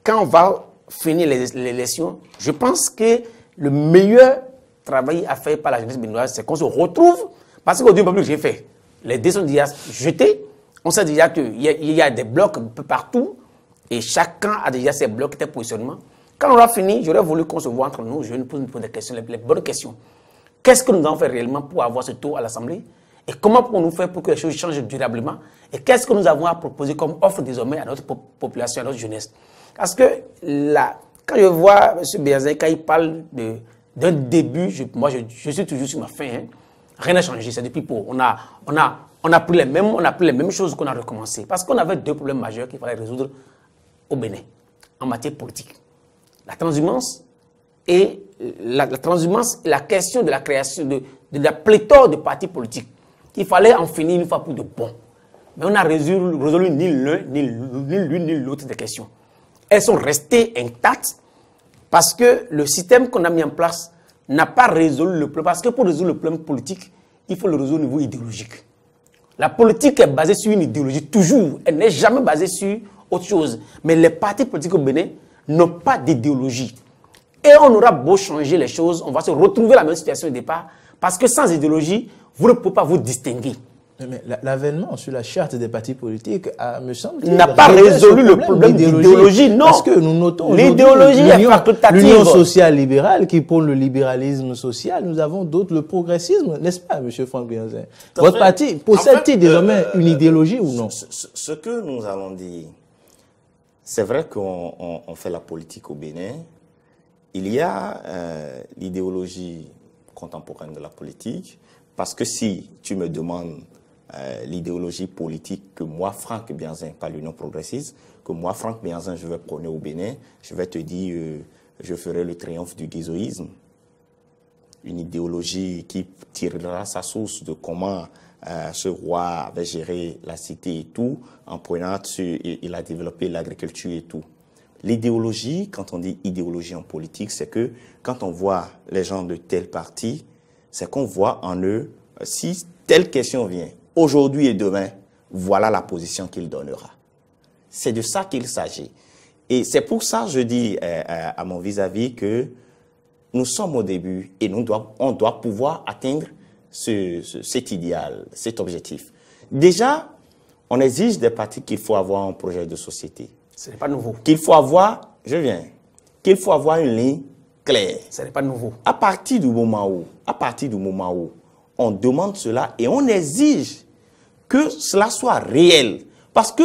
Quand on va finir l'élection, je pense que le meilleur travail à faire par la jeunesse béninoise, c'est qu'on se retrouve, parce qu'au début, j'ai fait. Les dés sont déjà jetés, on sait déjà qu'il y a des blocs un peu partout, et chacun a déjà ses blocs, ses positionnements. Quand on aura fini, j'aurais voulu qu'on se voit entre nous, jeunes, pour nous poser des questions, les bonnes questions. Qu'est-ce que nous avons fait réellement pour avoir ce tour à l'Assemblée? Et comment pouvons-nous faire pour que les choses changent durablement? Et qu'est-ce que nous avons à proposer comme offre désormais à notre population, à notre jeunesse? Parce que là, quand je vois M. Béazin, quand il parle d'un début, moi je suis toujours sur ma fin. Hein. Rien n'a changé, c'est depuis peu. On a pris les mêmes choses qu'on a recommencé. Parce qu'on avait deux problèmes majeurs qu'il fallait résoudre au Bénin, en matière politique. La transhumance et la question de la création de la pléthore de partis politiques. Il fallait en finir une fois pour de bon. Mais on n'a résolu ni l'une ni l'autre des questions. Elles sont restées intactes parce que le système qu'on a mis en place n'a pas résolu le problème. Parce que pour résoudre le problème politique, il faut le résoudre au niveau idéologique. La politique est basée sur une idéologie, toujours. Elle n'est jamais basée sur autre chose. Mais les partis politiques au Bénin n'ont pas d'idéologie. Et on aura beau changer les choses, on va se retrouver à la même situation au départ, parce que sans idéologie, vous ne pouvez pas vous distinguer. Mais l'avènement sur la charte des partis politiques, me semble, n'a pas résolu le problème d'idéologie, non. Parce que nous notons l'idéologie est facultative. L'Union sociale libérale qui prône le libéralisme social, nous avons d'autres, le progressisme, n'est-ce pas, M. Franck Béazin? Votre parti possède-t-il désormais une idéologie ou non? Ce que nous allons dire, c'est vrai qu'on fait la politique au Bénin. Il y a l'idéologie contemporaine de la politique, parce que si tu me demandes l'idéologie politique que moi, Franck Béazin, pas l'Union progressiste, que moi, Franck Béazin, je vais prôner au Bénin, je vais te dire, je ferai le triomphe du guizoïsme. Une idéologie qui tirera sa source de comment ce roi avait géré la cité et tout, en prenant, il a développé l'agriculture et tout. L'idéologie, quand on dit idéologie en politique, c'est que quand on voit les gens de tel parti, c'est qu'on voit en eux, si telle question vient, aujourd'hui et demain, voilà la position qu'il donnera. C'est de ça qu'il s'agit. Et c'est pour ça que je dis à mon vis-à-vis que nous sommes au début et on doit pouvoir atteindre cet idéal, cet objectif. Déjà, on exige des partis qu'il faut avoir un projet de société. Ce n'est pas nouveau. Qu'il faut avoir, qu'il faut avoir une ligne claire. Ce n'est pas nouveau. À partir du moment où on demande cela et on exige que cela soit réel. Parce que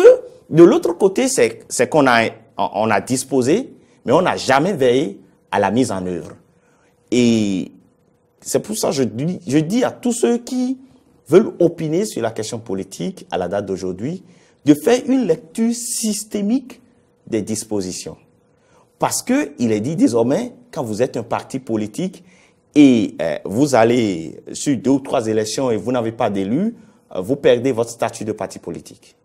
de l'autre côté, c'est qu'on a disposé, mais on n'a jamais veillé à la mise en œuvre. Et c'est pour ça que je dis à tous ceux qui veulent opiner sur la question politique à la date d'aujourd'hui, de faire une lecture systémique des dispositions. Parce qu'il est dit désormais, quand vous êtes un parti politique et vous allez sur 2 ou 3 élections et vous n'avez pas d'élu, vous perdez votre statut de parti politique.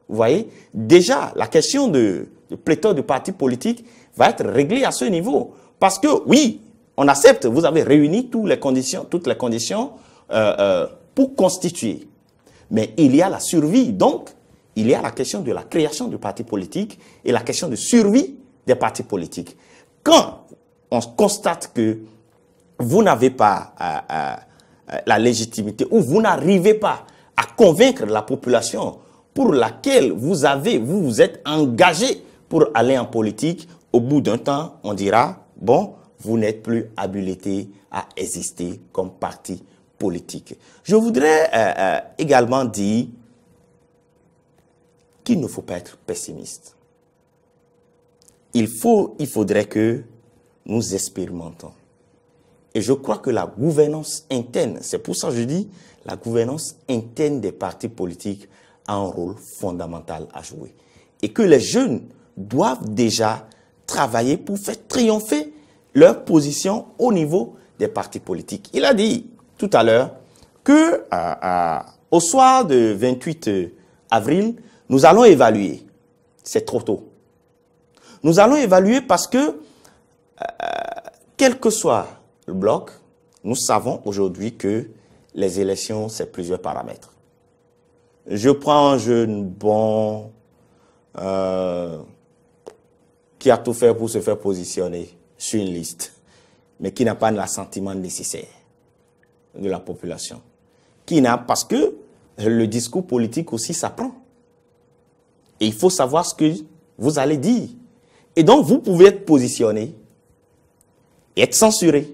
Vous voyez, déjà, la question de pléthore de partis politiques va être réglée à ce niveau. Parce que, oui, on accepte, vous avez réuni toutes les conditions pour constituer. Mais il y a la survie. Donc, il y a la question de la création de partis politiques et la question de survie des partis politiques. Quand on constate que vous n'avez pas la légitimité ou vous n'arrivez pas à convaincre la population pour laquelle vous vous êtes engagé pour aller en politique, au bout d'un temps, on dira, bon, vous n'êtes plus habilité à exister comme parti politique. Je voudrais également dire qu'il ne faut pas être pessimiste. Il faudrait que nous expérimentons. Et je crois que la gouvernance interne, c'est pour ça que je dis, la gouvernance interne des partis politiques a un rôle fondamental à jouer. Et que les jeunes doivent déjà travailler pour faire triompher leur position au niveau des partis politiques. Il a dit tout à l'heure que au soir de 28 avril, nous allons évaluer. C'est trop tôt. Nous allons évaluer parce que, quel que soit le bloc, nous savons aujourd'hui que les élections, c'est plusieurs paramètres. Je prends un jeune bon qui a tout fait pour se faire positionner sur une liste, mais qui n'a pas l'assentiment nécessaire de la population. Parce que le discours politique aussi s'apprend. Et il faut savoir ce que vous allez dire. Et donc, vous pouvez être positionné et être censuré.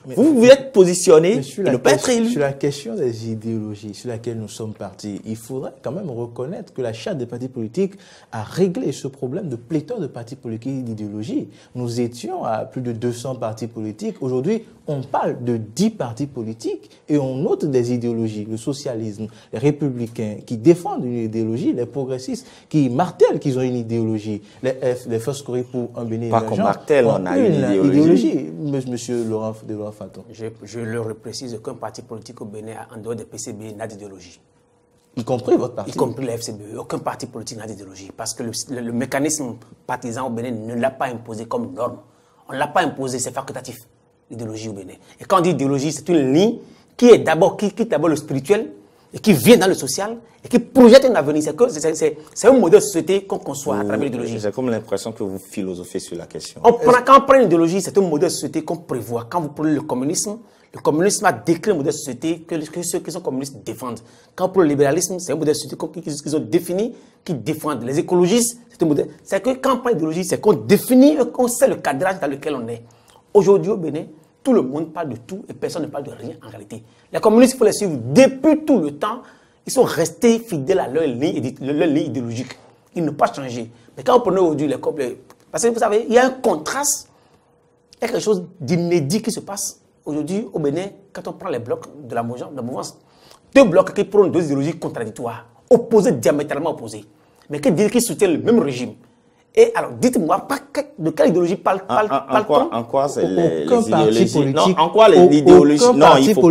Mais vous pouvez être positionné et ne pas être élu. Sur la question des idéologies sur laquelle nous sommes partis, il faudrait quand même reconnaître que la charte des partis politiques a réglé ce problème de pléthore de partis politiques d'idéologie. Nous étions à plus de 200 partis politiques. Aujourd'hui, on parle de 10 partis politiques et on note des idéologies. Le socialisme, les républicains qui défendent une idéologie, les progressistes qui martèlent qu'ils ont une idéologie, les First Corée pour un Bénin émergent. Pas qu'on martèle, on a une idéologie. Monsieur Laurent Faton. Je leur précise qu'un parti politique au Bénin, en dehors des PCB, n'a d'idéologie. Y compris votre parti. Y compris la FCB. Aucun parti politique n'a d'idéologie. Parce que le mécanisme partisan au Bénin ne l'a pas imposé comme norme. On ne l'a pas imposé, c'est facultatif, l'idéologie au Bénin. Et quand on dit idéologie, c'est une ligne qui est d'abord le spirituel, et qui vient dans le social, et qui projette un avenir. C'est un modèle de société qu'on conçoit à travers l'idéologie. J'ai comme l'impression que vous philosophez sur la question. Quand on prend une idéologie, c'est un modèle de société qu'on prévoit. Quand vous prenez le communisme a décrit un modèle de société que ceux qui sont communistes défendent. Quand vous prenez le libéralisme, c'est un modèle de société qu'ils ont défini, qui défendent. Les écologistes, c'est un modèle. C'est que quand on prend l'idéologie, c'est qu'on définit, qu'on sait le cadrage dans lequel on est. Aujourd'hui au Bénin, tout le monde parle de tout et personne ne parle de rien en réalité. Les communistes, il faut les suivre depuis tout le temps. Ils sont restés fidèles à leur ligne idéologique. Ils n'ont pas changé. Mais quand on prend aujourd'hui les couples, parce que vous savez, il y a un contraste, il y a quelque chose d'inédit qui se passe aujourd'hui au Bénin quand on prend les blocs de la mouvance. 2 blocs qui prônent 2 idéologies contradictoires, opposées, diamétralement opposées, mais qui soutiennent le même régime. Et alors, dites-moi, de quelle idéologie parle-t-on? En quoi c'est les idéologies? Non, en quoi les idéologies? Non, il faut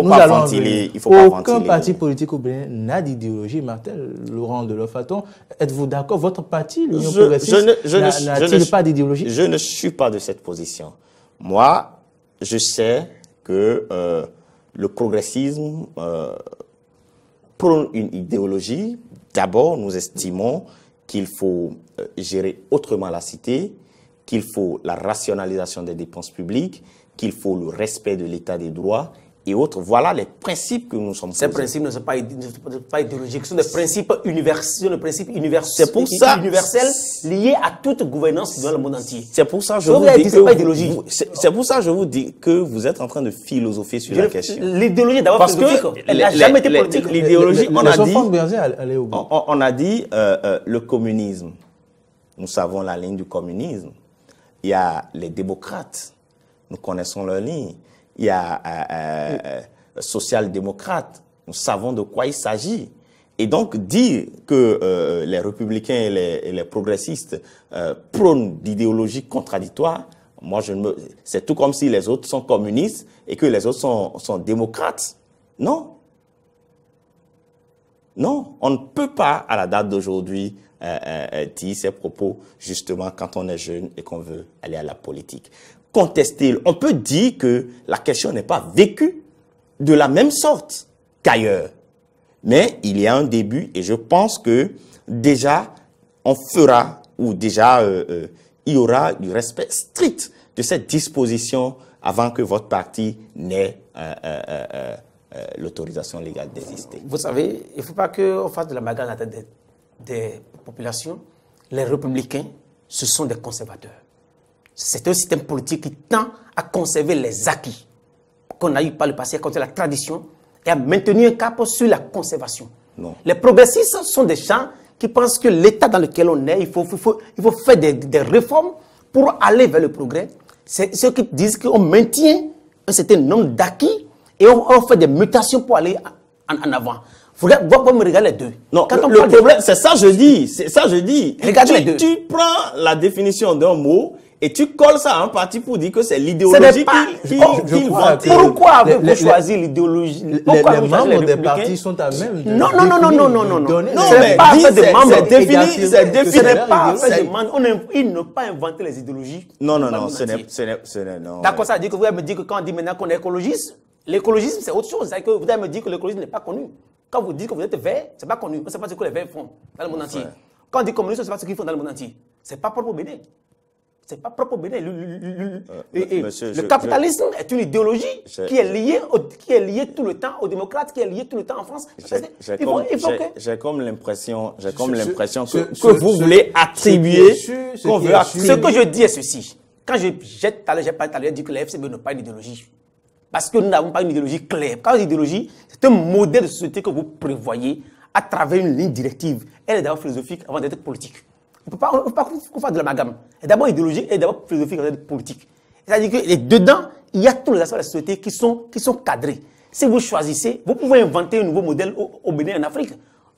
pas ventiler. Aucun parti politique au Bénin n'a d'idéologie. Martel, Laurent Delors-Faton, êtes-vous d'accord? Votre parti, l'Union progressiste, n'a-t-il pas d'idéologie? Je ne suis pas de cette position. Moi, je sais que le progressisme prône une idéologie. D'abord, nous estimons qu'il faut gérer autrement la cité, qu'il faut la rationalisation des dépenses publiques, qu'il faut le respect de l'état des droits et autres. Voilà les principes que nous sommes posés. Ces principes ne sont pas idéologiques, ce sont des principes universels, universels liés à toute gouvernance dans le monde entier. C'est pour ça que je vous dis que vous êtes en train de philosopher sur la question. L'idéologie d'abord philosophique, elle n'a jamais été politique. L'idéologie, on a dit le communisme. Nous savons la ligne du communisme. Il y a les démocrates. Nous connaissons leur ligne. Il y a social-démocrate. Nous savons de quoi il s'agit. Et donc, dire que les républicains et les progressistes prônent d'idéologies contradictoires, moi, c'est tout comme si les autres sont communistes et que les autres sont démocrates. Non. Non, on ne peut pas, à la date d'aujourd'hui, dire ces propos, justement, quand on est jeune et qu'on veut aller à la politique. Contester, on peut dire que la question n'est pas vécue de la même sorte qu'ailleurs. Mais il y a un début et je pense que déjà, on fera, ou déjà, il y aura du respect strict de cette disposition avant que votre parti n'ait l'autorisation légale d'exister. Vous savez, il ne faut pas qu'on fasse de la bagarre à la tête des populations. Les républicains, ce sont des conservateurs. C'est un système politique qui tend à conserver les acquis qu'on a eu par le passé, à conserver la tradition et à maintenir un cap sur la conservation. Non. Les progressistes sont des gens qui pensent que l'état dans lequel on est, il faut faire des réformes pour aller vers le progrès. C'est ceux qui disent qu'on maintient un certain nombre d'acquis et on fait des mutations pour aller en avant. Vous me regardez les deux. Non, le problème, c'est ça je dis. C'est ça je dis. Regardez les deux. Tu prends la définition d'un mot et tu colles ça à un parti pour dire que c'est l'idéologie qu'il vante. Pourquoi avez-vous choisi l'idéologie? Les membres des partis sont à même de Non. C'est pas des membres. C'est défini. Ce n'est pas fait de membres. Ils n'ont pas inventé les idéologies. Non, ce n'est non. D'accord, ça veut dire que vous allez me dire que quand on dit maintenant qu'on est écologiste, l'écologisme c'est autre chose. C'est que vous allez me dire que l'écologisme n'est pas connu. Quand vous dites que vous êtes vert, ce n'est pas connu. On ne sait pas ce que les verts font dans le monde entier. Quand on dit communiste, on ne sait pas ce qu'ils font dans le monde entier. Ce n'est pas propre au Bénin. C'est pas propre au Bénin. Le capitalisme est une idéologie qui est liée tout le temps aux démocrates, qui est liée tout le temps en France. J'ai comme l'impression que vous voulez attribuer. Ce que je dis est ceci. Quand j'ai dit que la FCB n'a pas une idéologie. Parce que nous n'avons pas une idéologie claire. Quand une idéologie, c'est un modèle de société que vous prévoyez à travers une ligne directive. Elle est d'abord philosophique avant d'être politique. On ne peut pas qu'on fasse de l'amalgame. Elle est d'abord idéologique, elle est d'abord philosophique avant d'être politique. C'est-à-dire que dedans, il y a tous les aspects de la société qui sont cadrés. Si vous choisissez, vous pouvez inventer un nouveau modèle au Bénin en Afrique.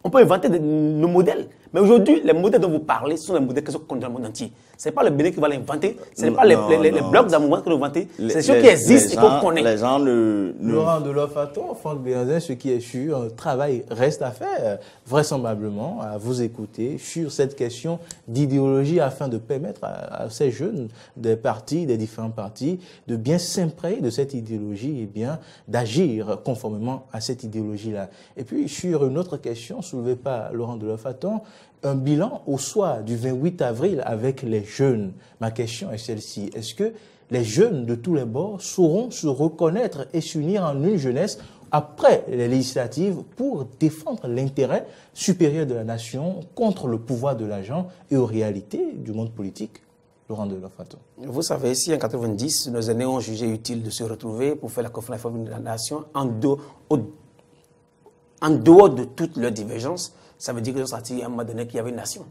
On peut inventer nos modèles. Mais aujourd'hui, les modèles dont vous parlez sont les modèles qui sont connus dans le monde entier. Ce n'est pas le Bénin qui va l'inventer, ce n'est pas les blocs d'un moment qui vont l'inventer, c'est des choses qui existent et qu'on connaît. Les gens Laurent Delofaton, Franck Béhanzin, ce qui est sûr, un travail reste à faire, vraisemblablement, à vous écouter sur cette question d'idéologie afin de permettre à ces jeunes des partis, des différents partis, de bien s'imprégner de cette idéologie et bien d'agir conformément à cette idéologie-là. Et puis, sur une autre question soulevée par Laurent Delofaton, un bilan au soir du 28 avril avec les jeunes. Ma question est celle-ci. Est-ce que les jeunes de tous les bords sauront se reconnaître et s'unir en une jeunesse après les législatives pour défendre l'intérêt supérieur de la nation contre le pouvoir de l'agent et aux réalités du monde politique? Laurent Delofaton. Vous savez, si en 90, nos aînés ont jugé utile de se retrouver pour faire la conférence de la nation en dehors de toutes leurs divergences, ça veut dire qu'ils ont senti à un moment donné qu'il y avait une nation.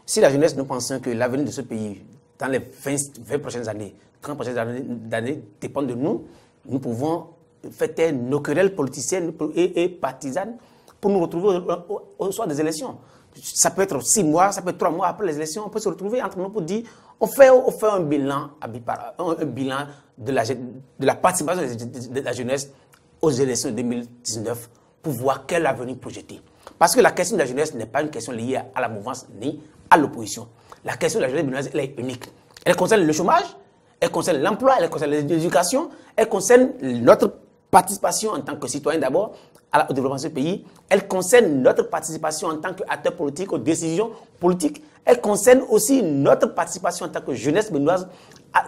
Si la jeunesse, nous pensons que l'avenir de ce pays, dans les 20 prochaines années, 30 prochaines années dépend de nous, nous pouvons faire taire nos querelles politiciennes et partisanes pour nous retrouver au soir des élections. Ça peut être 6 mois, ça peut être 3 mois après les élections, on peut se retrouver entre nous pour dire, on fait un bilan de la participation de la jeunesse aux élections de 2019 pour voir quel avenir projeter. Parce que la question de la jeunesse n'est pas une question liée à la mouvance ni à l'opposition. La question de la jeunesse, elle est unique. Elle concerne le chômage, elle concerne l'emploi, elle concerne l'éducation, elle concerne notre participation en tant que citoyen d'abord au développement de ce pays, elle concerne notre participation en tant qu'acteur politique aux décisions politiques, elle concerne aussi notre participation en tant que jeunesse béninoise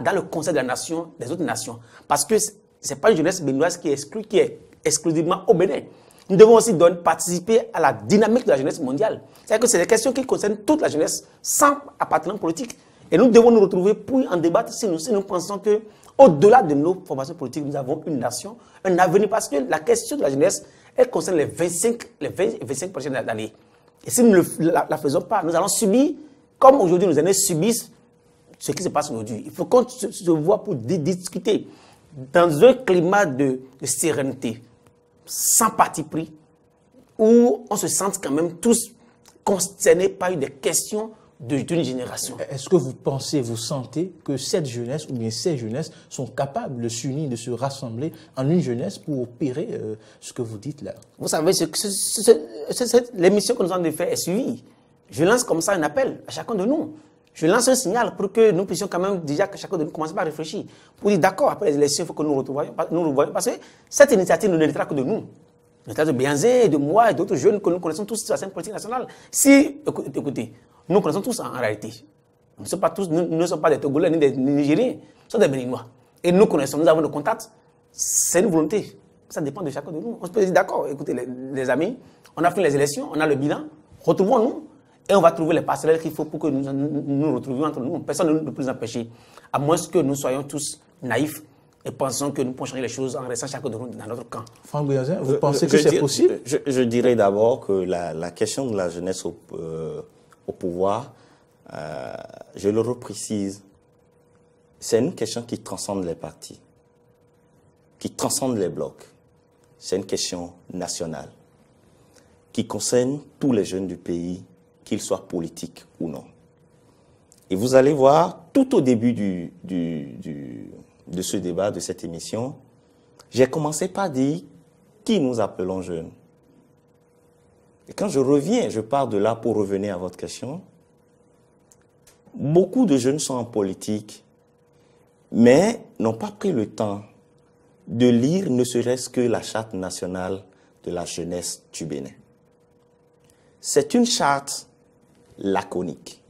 dans le conseil de la nation, des autres nations. Parce que ce n'est pas une jeunesse béninoise qui est exclusivement au Bénin. Nous devons aussi participer à la dynamique de la jeunesse mondiale. C'est-à-dire que c'est des questions qui concernent toute la jeunesse sans appartenance politique. Et nous devons nous retrouver pour en débattre si nous pensons qu'au-delà de nos formations politiques, nous avons une nation, un avenir. Parce que la question de la jeunesse, elle concerne les 25 prochaines années. Et si nous ne la faisons pas, nous allons subir, comme aujourd'hui nos aînés subissent ce qui se passe aujourd'hui. Il faut qu'on se voit pour discuter dans un climat de sérénité, sans parti pris, où on se sente quand même tous concernés par des questions d'une génération. Est-ce que vous pensez, vous sentez que cette jeunesse ou bien ces jeunesses sont capables de s'unir, de se rassembler en une jeunesse pour opérer ce que vous dites là? Vous savez, l'émission que nous avons fait est suivie. Je lance comme ça un appel à chacun de nous. Je lance un signal pour que nous puissions quand même déjà que chacun de nous commence à réfléchir. Pour dire d'accord, après les élections, il faut que nous revoyions. Parce que cette initiative ne dépendra que de nous. De Bianzé, de moi et d'autres jeunes que nous connaissons tous sur la scène politique nationale. Si, écoutez, nous connaissons tous en réalité. Nous ne sommes pas des Togolais ni des Nigériens, nous sommes des Béninois. Et nous connaissons, nous avons des contacts. C'est une volonté. Ça dépend de chacun de nous. On se peut dire d'accord, écoutez les amis, on a fait les élections, on a le bilan, retrouvons-nous. Et on va trouver les parcelles qu'il faut pour que nous retrouvions entre nous. Personne ne peut nous empêcher. À moins que nous soyons tous naïfs et pensons que nous pouvons changer les choses en restant chacun de nous dans notre camp. Franck Bouyanzin, vous pensez que c'est possible? Je dirais d'abord que la question de la jeunesse au pouvoir, je le reprécise, c'est une question qui transcende les partis, qui transcende les blocs. C'est une question nationale, qui concerne tous les jeunes du pays, qu'ils soient politiques ou non. Et vous allez voir, tout au début de ce débat, de cette émission, j'ai commencé par dire qui nous appelons jeunes. Et quand je reviens, je pars de là pour revenir à votre question, beaucoup de jeunes sont en politique, mais n'ont pas pris le temps de lire ne serait-ce que la charte nationale de la jeunesse du Bénin. C'est une charte laconique.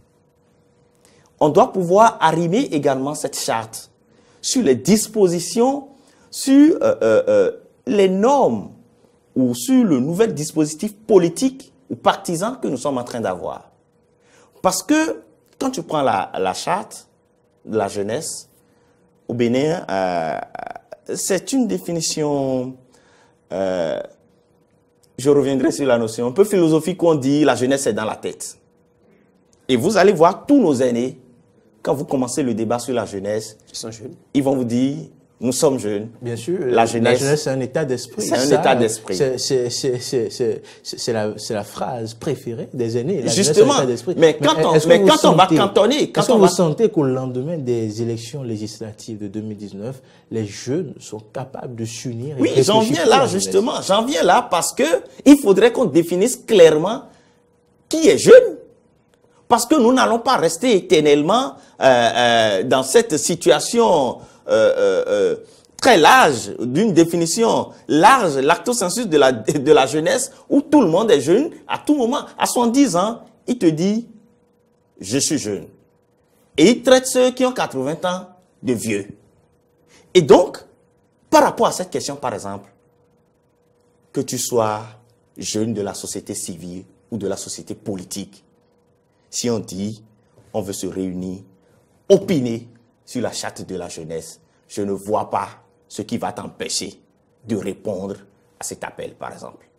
On doit pouvoir arrimer également cette charte sur les dispositions, sur les normes ou sur le nouvel dispositif politique ou partisan que nous sommes en train d'avoir. Parce que quand tu prends la charte de la jeunesse au Bénin, c'est une définition, je reviendrai sur la notion un peu philosophique où on dit la jeunesse est dans la tête. Et vous allez voir tous nos aînés, quand vous commencez le débat sur la jeunesse, ils vont vous dire, nous sommes jeunes. Bien sûr, la jeunesse c'est un état d'esprit. C'est un état d'esprit. C'est la phrase préférée des aînés. La Justement, mais quand on va cantonner... Est-ce que vous sentez qu'au lendemain des élections législatives de 2019, les jeunes sont capables de s'unir? Oui, j'en viens là justement. J'en viens là parce qu'il faudrait qu'on définisse clairement qui est jeune. Parce que nous n'allons pas rester éternellement dans cette situation très large, d'une définition large, l'acto sensus de la jeunesse, où tout le monde est jeune, à tout moment. À 70 ans, il te dit « je suis jeune ». Et il traite ceux qui ont 80 ans de vieux. Et donc, par rapport à cette question, par exemple, que tu sois jeune de la société civile ou de la société politique, si on dit, on veut se réunir, opiner sur la charte de la jeunesse, je ne vois pas ce qui va t'empêcher de répondre à cet appel, par exemple.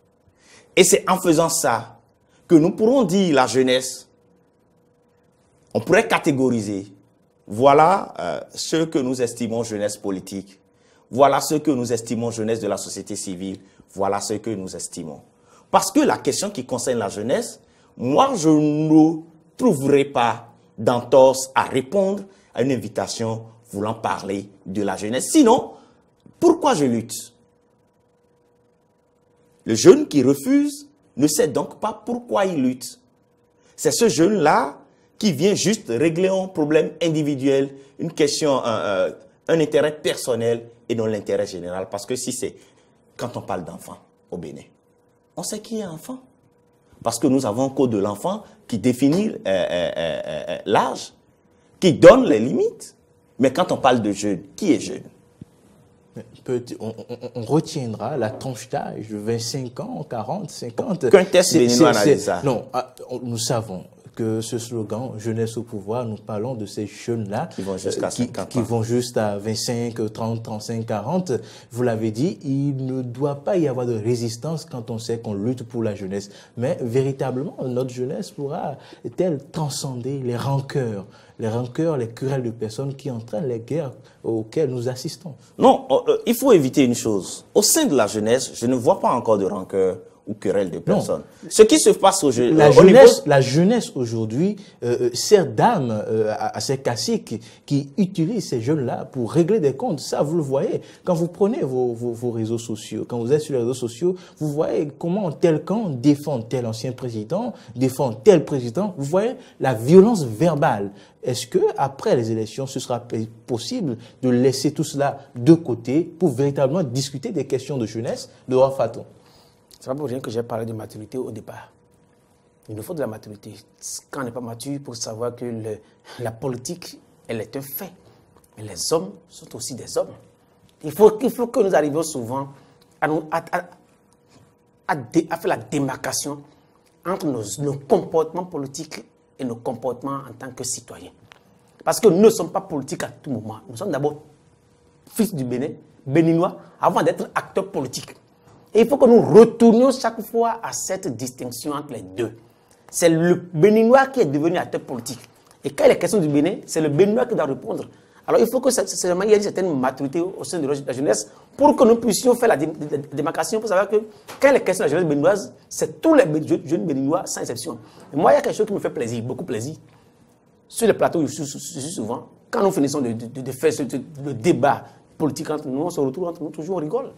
Et c'est en faisant ça que nous pourrons dire la jeunesse, on pourrait catégoriser, voilà ce que nous estimons jeunesse politique, voilà ce que nous estimons jeunesse de la société civile, voilà ce que nous estimons. Parce que la question qui concerne la jeunesse, moi je ne trouverai pas d'entorse à répondre à une invitation voulant parler de la jeunesse. Sinon, pourquoi je lutte? Le jeune qui refuse ne sait donc pas pourquoi il lutte. C'est ce jeune-là qui vient juste régler un problème individuel, une question, un intérêt personnel et non l'intérêt général. Parce que si c'est, quand on parle d'enfant au Bénin, on sait qui est enfant. Parce que nous avons un code de l'enfant qui définit l'âge, qui donne les limites. Mais quand on parle de jeune, qui est jeune? On retiendra la tranche d'âge de 25 ans, 40, 50. Qu'un test béninois analyse ça. Non, nous savons que ce slogan « Jeunesse au pouvoir », nous parlons de ces jeunes-là qui vont jusqu'à 50 ans. Qui vont juste à 25, 30, 35, 40. Vous l'avez dit, il ne doit pas y avoir de résistance quand on sait qu'on lutte pour la jeunesse. Mais véritablement, notre jeunesse pourra-t-elle transcender les rancœurs, les querelles de personnes qui entraînent les guerres auxquelles nous assistons? Non, il faut éviter une chose. Au sein de la jeunesse, je ne vois pas encore de rancœur ou querelle de personnes. Ce qui se passe la jeunesse aujourd'hui sert d'âme à ces caciques qui utilisent ces jeunes-là pour régler des comptes. Ça, vous le voyez. Quand vous prenez vos réseaux sociaux, quand vous êtes sur les réseaux sociaux, vous voyez comment tel camp défend tel ancien président, défend tel président. Vous voyez la violence verbale. Est-ce que après les élections, ce sera possible de laisser tout cela de côté pour véritablement discuter des questions de jeunesse de Roi Fatou? C'est pas pour rien que j'ai parlé de maturité au départ. Il nous faut de la maturité. Quand on n'est pas mature, pour savoir que la politique, elle est un fait. Mais les hommes sont aussi des hommes. Il faut que nous arrivions souvent à faire la démarcation entre nos comportements politiques et nos comportements en tant que citoyens. Parce que nous ne sommes pas politiques à tout moment. Nous sommes d'abord fils du Bénin, béninois, avant d'être acteurs politiques. Et il faut que nous retournions chaque fois à cette distinction entre les deux. C'est le béninois qui est devenu acteur politique. Et quand il est question du Bénin, c'est le béninois qui doit répondre. Alors il faut que il y ait une certaine maturité au sein de la jeunesse pour que nous puissions faire la démarcation, pour savoir que quand il est question de la jeunesse béninoise, c'est tous les jeunes béninois sans exception. Et moi, il y a quelque chose qui me fait plaisir, beaucoup plaisir. Sur les plateaux, je suis souvent, quand nous finissons de faire le débat politique entre nous, on se retrouve entre nous, toujours on rigole.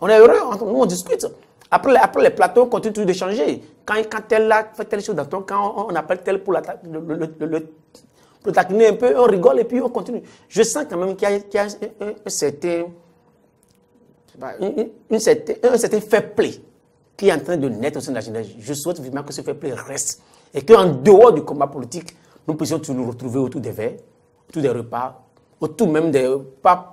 On est heureux, entre nous on discute. Après les plateaux, on continue toujours d'échanger. Quand tel là fait telle chose dans ton camp, on appelle tel pour le taquiner un peu, on rigole et puis on continue. Je sens quand même qu'il y a un certain fair play qui est en train de naître au sein de la jeunesse. Je souhaite vivement que ce fair play reste et qu'en dehors du combat politique, nous puissions nous retrouver autour des verres, autour des repas, autour même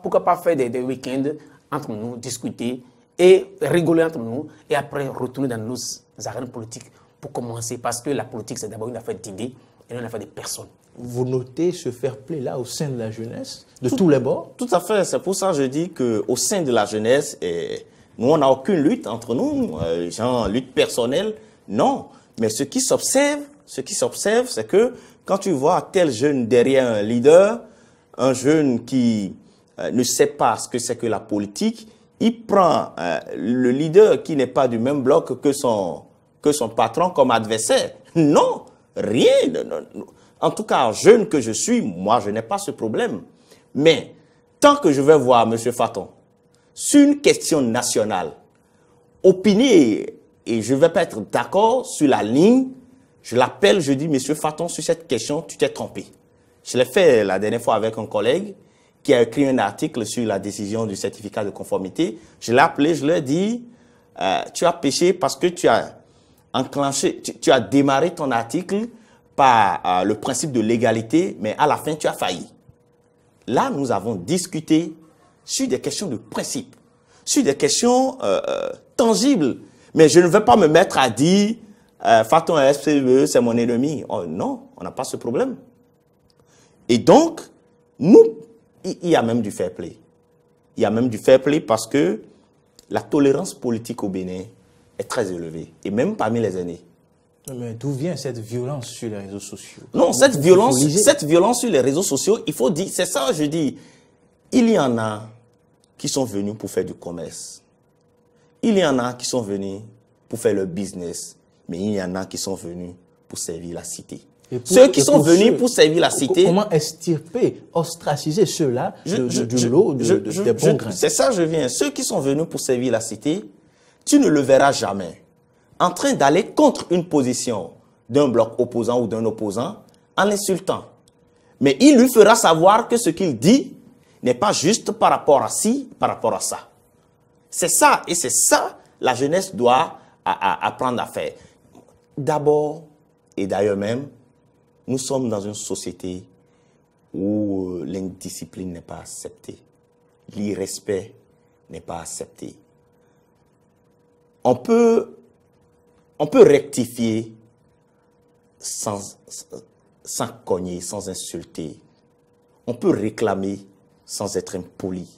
pourquoi pas faire des week-ends entre nous, discuter et rigoler entre nous et après retourner dans nos arènes politiques pour commencer parce que la politique c'est d'abord une affaire d'idées et non une affaire de personnes. Vous notez ce fair play-là au sein de la jeunesse, de tous les bords? Tout à fait. C'est pour ça que je dis qu'au sein de la jeunesse, nous, on n'a aucune lutte entre nous, genre lutte personnelle, non. Mais ce qui s'observe, c'est que quand tu vois tel jeune derrière un leader, un jeune qui ne sait pas ce que c'est que la politique, il prend le leader qui n'est pas du même bloc que son patron comme adversaire. Non, rien. Non. En tout cas, jeune que je suis, moi, je n'ai pas ce problème. Mais tant que je vais voir M. Faton sur une question nationale, opiner, et je ne vais pas être d'accord sur la ligne, je l'appelle, je dis, M. Faton, sur cette question, tu t'es trompé. Je l'ai fait la dernière fois avec un collègue qui a écrit un article sur la décision du certificat de conformité. Je l'ai appelé, je lui ai dit, tu as péché parce que tu as enclenché, tu as démarré ton article par le principe de légalité, mais à la fin, tu as failli. Là, nous avons discuté sur des questions de principe, sur des questions tangibles. Mais je ne vais pas me mettre à dire Faton SPVE, c'est mon ennemi. Oh, non, on n'a pas ce problème. Et donc, nous, il y a même du fair play. Il y a même du fair play parce que la tolérance politique au Bénin est très élevée, et même parmi les aînés. Mais d'où vient cette violence sur les réseaux sociaux? Non, cette violence sur les réseaux sociaux, il faut dire, c'est ça, je dis, il y en a qui sont venus pour faire du commerce. Il y en a qui sont venus pour faire leur business, mais il y en a qui sont venus pour servir la cité. Ceux qui sont venus pour servir la cité... Comment extirper, ostraciser ceux-là du lot des bons grains? C'est ça, je viens. Ceux qui sont venus pour servir la cité, tu ne le verras jamais en train d'aller contre une position d'un bloc opposant ou d'un opposant en l'insultant. Mais il lui fera savoir que ce qu'il dit n'est pas juste par rapport à ci, par rapport à ça. C'est ça, et c'est ça la jeunesse doit apprendre à faire. D'abord, et d'ailleurs même, nous sommes dans une société où l'indiscipline n'est pas acceptée. L'irrespect n'est pas accepté. On peut rectifier sans cogner, sans insulter. On peut réclamer sans être impoli.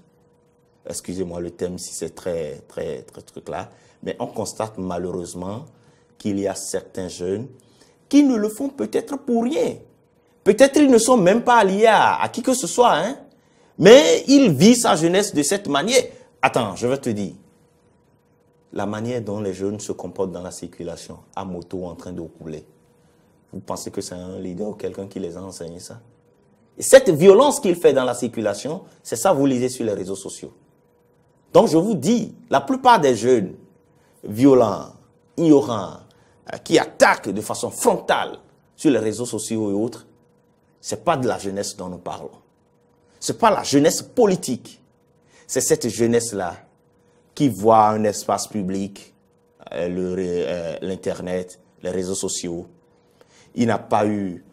Excusez-moi le thème si c'est très truc là. Mais on constate malheureusement qu'il y a certains jeunes qui ne le font peut-être pour rien. Peut-être ils ne sont même pas liés à qui que ce soit, hein. Mais ils vivent sa jeunesse de cette manière. Attends, je vais te dire. la manière dont les jeunes se comportent dans la circulation, à moto, en train de rouler. Vous pensez que c'est un leader ou quelqu'un qui les a enseigné ça? Et cette violence qu'il fait dans la circulation, c'est ça vous lisez sur les réseaux sociaux. Donc je vous dis, la plupart des jeunes violents, ignorants, qui attaquent de façon frontale sur les réseaux sociaux et autres, ce n'est pas de la jeunesse dont nous parlons. Ce n'est pas la jeunesse politique. C'est cette jeunesse-là qui voit un espace public, l'Internet, les réseaux sociaux. Il n'a pas eu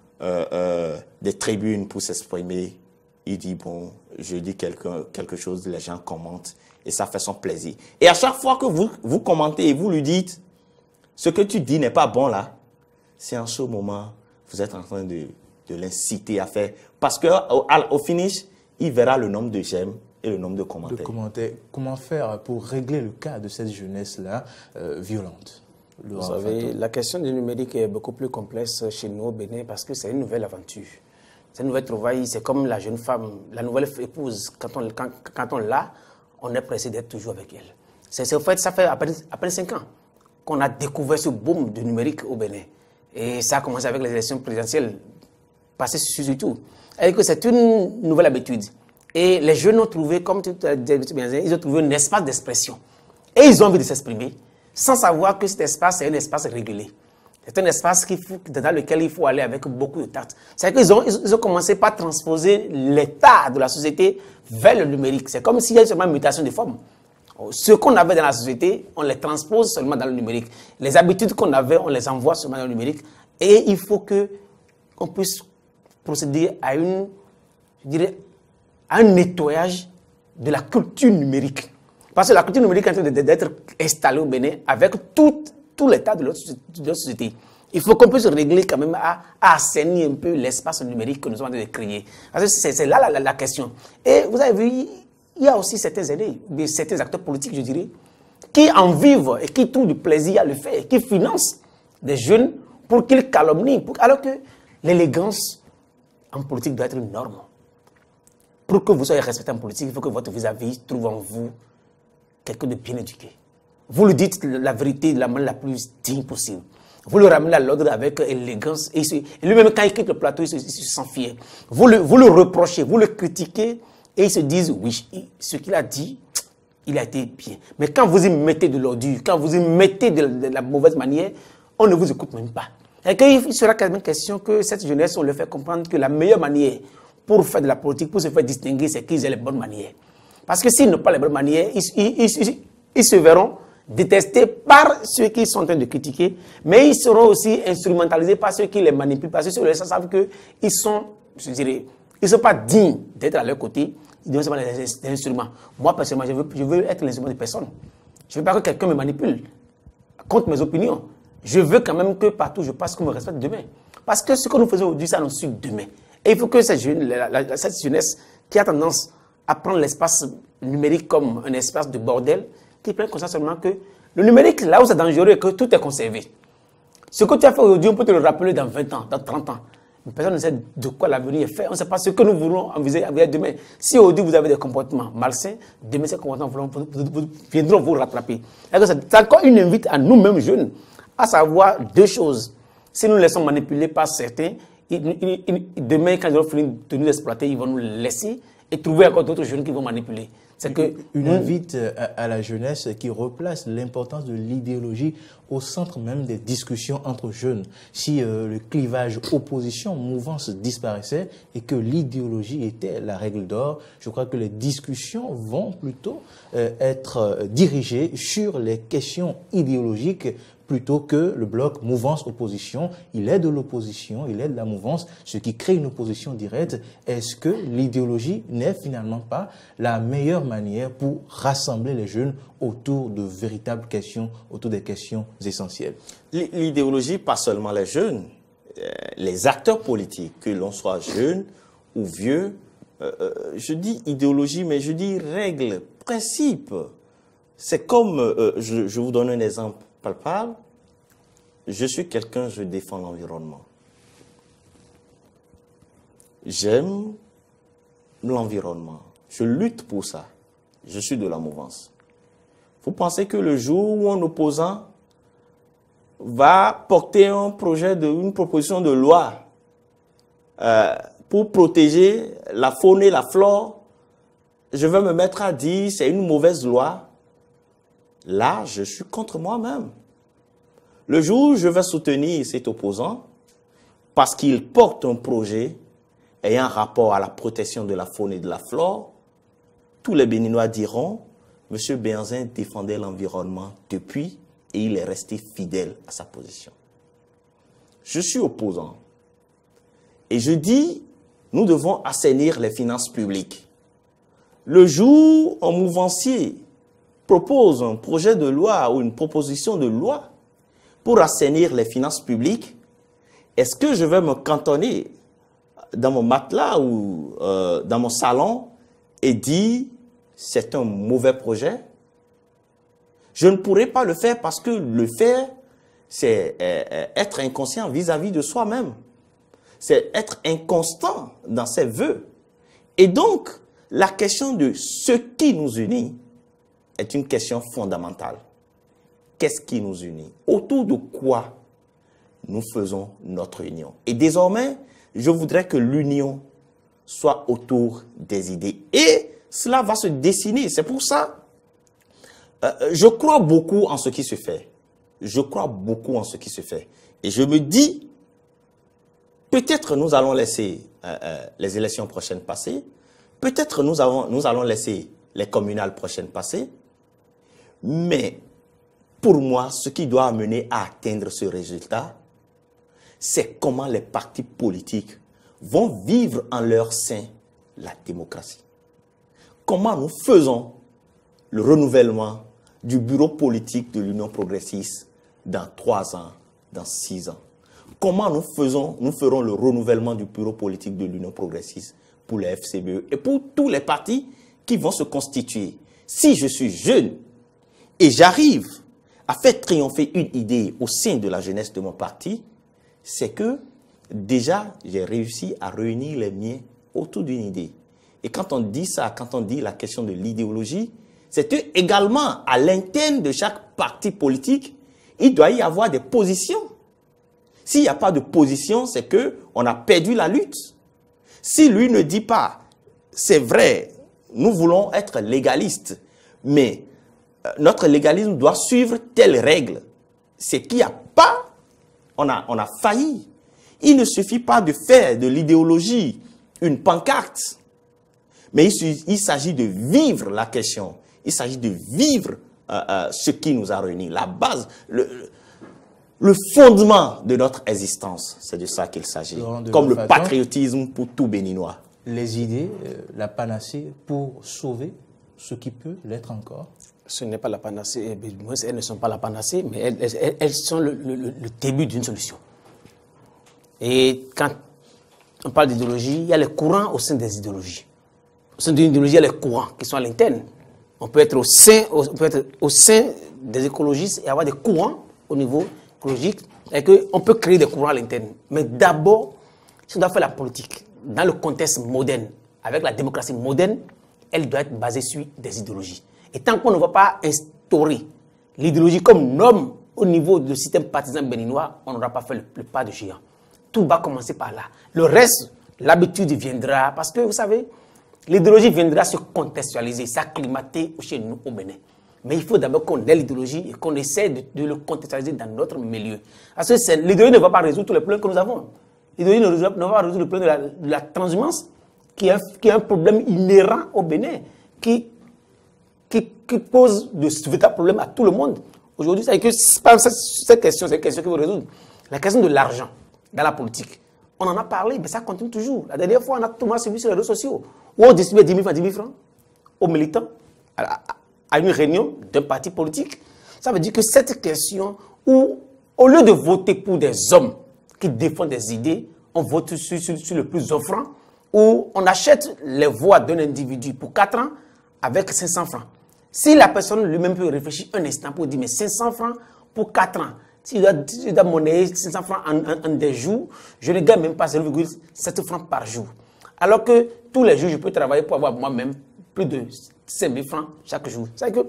des tribunes pour s'exprimer. Il dit, bon, je dis quelque chose, les gens commentent et ça fait son plaisir. Et à chaque fois que vous commentez et vous lui dites, ce que tu dis n'est pas bon là, c'est en ce moment, vous êtes en train de l'inciter à faire. Parce qu'au finish, il verra le nombre de j'aime et le nombre de commentaires. Comment faire pour régler le cas de cette jeunesse-là violente? Vous savez, la question du numérique est beaucoup plus complexe chez nous au Bénin parce que c'est une nouvelle aventure. C'est une nouvelle trouvaille, c'est comme la jeune femme, la nouvelle épouse. Quand on l'a, on est pressé d'être toujours avec elle. En fait, ça fait à peine 5 ans qu'on a découvert ce boom du numérique au Bénin. Et ça a commencé avec les élections présidentielles passées sur tout. Et que c'est une nouvelle habitude. Et les jeunes ont trouvé, comme tu as dit, ils ont trouvé un espace d'expression. Et ils ont envie de s'exprimer, sans savoir que cet espace est un espace régulé. C'est un espace dans lequel il faut aller avec beaucoup de tact. C'est-à-dire qu'ils ont commencé par transposer l'état de la société vers le numérique. C'est comme s'il y avait seulement une mutation de forme. Ce qu'on avait dans la société, on les transpose seulement dans le numérique. Les habitudes qu'on avait, on les envoie seulement dans le numérique. Et il faut qu'on puisse procéder à un nettoyage de la culture numérique. Parce que la culture numérique est en train d'être installée au Bénin avec tout l'état de notre société. Il faut qu'on puisse régler quand même à assainir un peu l'espace numérique que nous sommes en train de créer. Parce que c'est là la question. Et vous avez vu, il y a aussi certains aînés, certains acteurs politiques, je dirais, qui en vivent et qui trouvent du plaisir à le faire, qui financent des jeunes pour qu'ils calomnient. Alors que l'élégance en politique doit être une norme. Pour que vous soyez respecté en politique, il faut que votre vis-à-vis trouve en vous quelqu'un de bien éduqué. Vous lui dites la vérité de la manière la plus digne possible. Vous le ramenez à l'ordre avec élégance. Et lui-même, quand il quitte le plateau, il se sent fier. Vous le reprochez, vous le critiquez, et ils se disent, oui, ce qu'il a dit, il a été bien. Mais quand vous y mettez de l'ordure, quand vous y mettez de la mauvaise manière, on ne vous écoute même pas. Et qu'il sera quand même question que cette jeunesse, on leur fait comprendre que la meilleure manière pour faire de la politique, pour se faire distinguer, c'est qu'ils aient les bonnes manières. Parce que s'ils n'ont pas les bonnes manières, ils se verront détestés par ceux qui sont en train de critiquer, mais ils seront aussi instrumentalisés par ceux qui les manipulent, parce que ceux qui savent qu'ils sont, je dirais, ils ne sont pas dignes d'être à leur côté, ils donnent seulement des instruments. Moi, personnellement, je veux être l'instrument de personne. Je ne veux pas que quelqu'un me manipule contre mes opinions. Je veux quand même que partout je passe, qu'on me respecte demain. Parce que ce que nous faisons aujourd'hui, ça nous suit demain. Et il faut que cette jeunesse qui a tendance à prendre l'espace numérique comme un espace de bordel, qui prenne conscience seulement que le numérique, là où c'est dangereux, et que tout est conservé. Ce que tu as fait aujourd'hui, on peut te le rappeler dans 20 ans, dans 30 ans. Mais personne ne sait de quoi l'avenir est fait. On ne sait pas ce que nous voulons envisager demain. Si aujourd'hui vous avez des comportements malsains, demain ces comportements viendront vous rattraper. C'est encore une invite à nous-mêmes jeunes, à savoir deux choses. Si nous laissons manipuler par certains, demain, quand ils auront fini de nous exploiter, ils vont nous laisser et trouver encore d'autres jeunes qui vont manipuler. C'est une invite à la jeunesse qui replace l'importance de l'idéologie au centre même des discussions entre jeunes. Si le clivage opposition-mouvance disparaissait et que l'idéologie était la règle d'or, je crois que les discussions vont plutôt être dirigées sur les questions idéologiques plutôt que le bloc mouvance-opposition. Il est de l'opposition, il est de la mouvance, ce qui crée une opposition directe. Est-ce que l'idéologie n'est finalement pas la meilleure manière pour rassembler les jeunes autour de véritables questions, autour des questions essentielles? L'idéologie, pas seulement les jeunes, les acteurs politiques, que l'on soit jeune ou vieux, je dis idéologie, mais je dis règle, principe. C'est comme, je vous donne un exemple palpable. Je suis quelqu'un, je défends l'environnement. J'aime l'environnement. Je lutte pour ça. Je suis de la mouvance. Vous pensez que le jour où un opposant va porter une proposition de loi pour protéger la faune et la flore, je vais me mettre à dire c'est une mauvaise loi? Là, je suis contre moi-même. Le jour où je vais soutenir cet opposant, parce qu'il porte un projet ayant rapport à la protection de la faune et de la flore, tous les Béninois diront, M. Béhanzin défendait l'environnement depuis et il est resté fidèle à sa position. Je suis opposant. Et je dis, nous devons assainir les finances publiques. Le jour où un mouvancier propose un projet de loi ou une proposition de loi pour assainir les finances publiques, est-ce que je vais me cantonner dans mon matelas ou dans mon salon et dire c'est un mauvais projet? Je ne pourrai pas le faire parce que le faire, c'est être inconscient vis-à-vis de soi-même. C'est être inconstant dans ses vœux. Et donc, la question de ce qui nous unit est une question fondamentale. Qu'est-ce qui nous unit? Autour de quoi nous faisons notre union? Et désormais, je voudrais que l'union soit autour des idées. Et cela va se dessiner. C'est pour ça, je crois beaucoup en ce qui se fait. Je crois beaucoup en ce qui se fait. Et je me dis, peut-être nous allons laisser les élections prochaines passer. Peut-être nous allons laisser les communales prochaines passer. Mais pour moi, ce qui doit amener à atteindre ce résultat, c'est comment les partis politiques vont vivre en leur sein la démocratie. Comment nous faisons le renouvellement du bureau politique de l'Union progressiste dans 3 ans, dans 6 ans. Comment nous ferons le renouvellement du bureau politique de l'Union progressiste pour les FCBE et pour tous les partis qui vont se constituer. Si je suis jeune et j'arrive à faire triompher une idée au sein de la jeunesse de mon parti, c'est que déjà j'ai réussi à réunir les miens autour d'une idée. Et quand on dit ça, quand on dit la question de l'idéologie, c'est que également à l'interne de chaque parti politique, il doit y avoir des positions. S'il n'y a pas de position, c'est qu'on a perdu la lutte. Si lui ne dit pas, c'est vrai, nous voulons être légalistes, mais notre légalisme doit suivre telle règle. C'est qu'il n'y a pas, on a failli. Il ne suffit pas de faire de l'idéologie une pancarte, mais il s'agit de vivre la question. Il s'agit de vivre ce qui nous a réunis. La base, le fondement de notre existence, c'est de ça qu'il s'agit. Comme le patriotisme pour tout Béninois. Les idées, la panacée pour sauver ce qui peut l'être encore? Ce n'est pas la panacée. Elles ne sont pas la panacée, mais elles sont le début d'une solution. Et quand on parle d'idéologie, il y a les courants au sein des idéologies. Au sein d'une idéologie, il y a les courants qui sont à l'interne. On peut être au sein des écologistes et avoir des courants au niveau écologique, et qu'on peut créer des courants à l'interne. Mais d'abord, si on doit faire la politique dans le contexte moderne, avec la démocratie moderne, elle doit être basée sur des idéologies. Et tant qu'on ne va pas instaurer l'idéologie comme norme au niveau du système partisan béninois, on n'aura pas fait le pas de géant. Tout va commencer par là. Le reste, l'habitude viendra, parce que vous savez, l'idéologie viendra se contextualiser, s'acclimater chez nous au Bénin. Mais il faut d'abord qu'on ait l'idéologie et qu'on essaie de le contextualiser dans notre milieu. Parce que l'idéologie ne va pas résoudre tous les problèmes que nous avons. L'idéologie ne va pas résoudre le problème de la transhumance, qui est un problème inhérent au Bénin, qui pose de véritables problèmes à tout le monde. Aujourd'hui, c'est que cette question, c'est une question qu'il faut résoudre. La question de l'argent dans la politique. On en a parlé, mais ça continue toujours. La dernière fois, on a tout le monde suivi sur les réseaux sociaux, où on distribuait 10 000 francs aux militants, à une réunion d'un parti politique. Ça veut dire que cette question où, au lieu de voter pour des hommes qui défendent des idées, on vote sur le plus offrant, où on achète les voix d'un individu pour 4 ans avec 500 francs. Si la personne lui-même peut réfléchir un instant pour dire, mais 500 francs pour 4 ans, si je dois monnayer 500 francs en des jours, je ne gagne même pas 0,7 francs par jour. Alors que tous les jours, je peux travailler pour avoir moi-même plus de 5 000 francs chaque jour. C'est que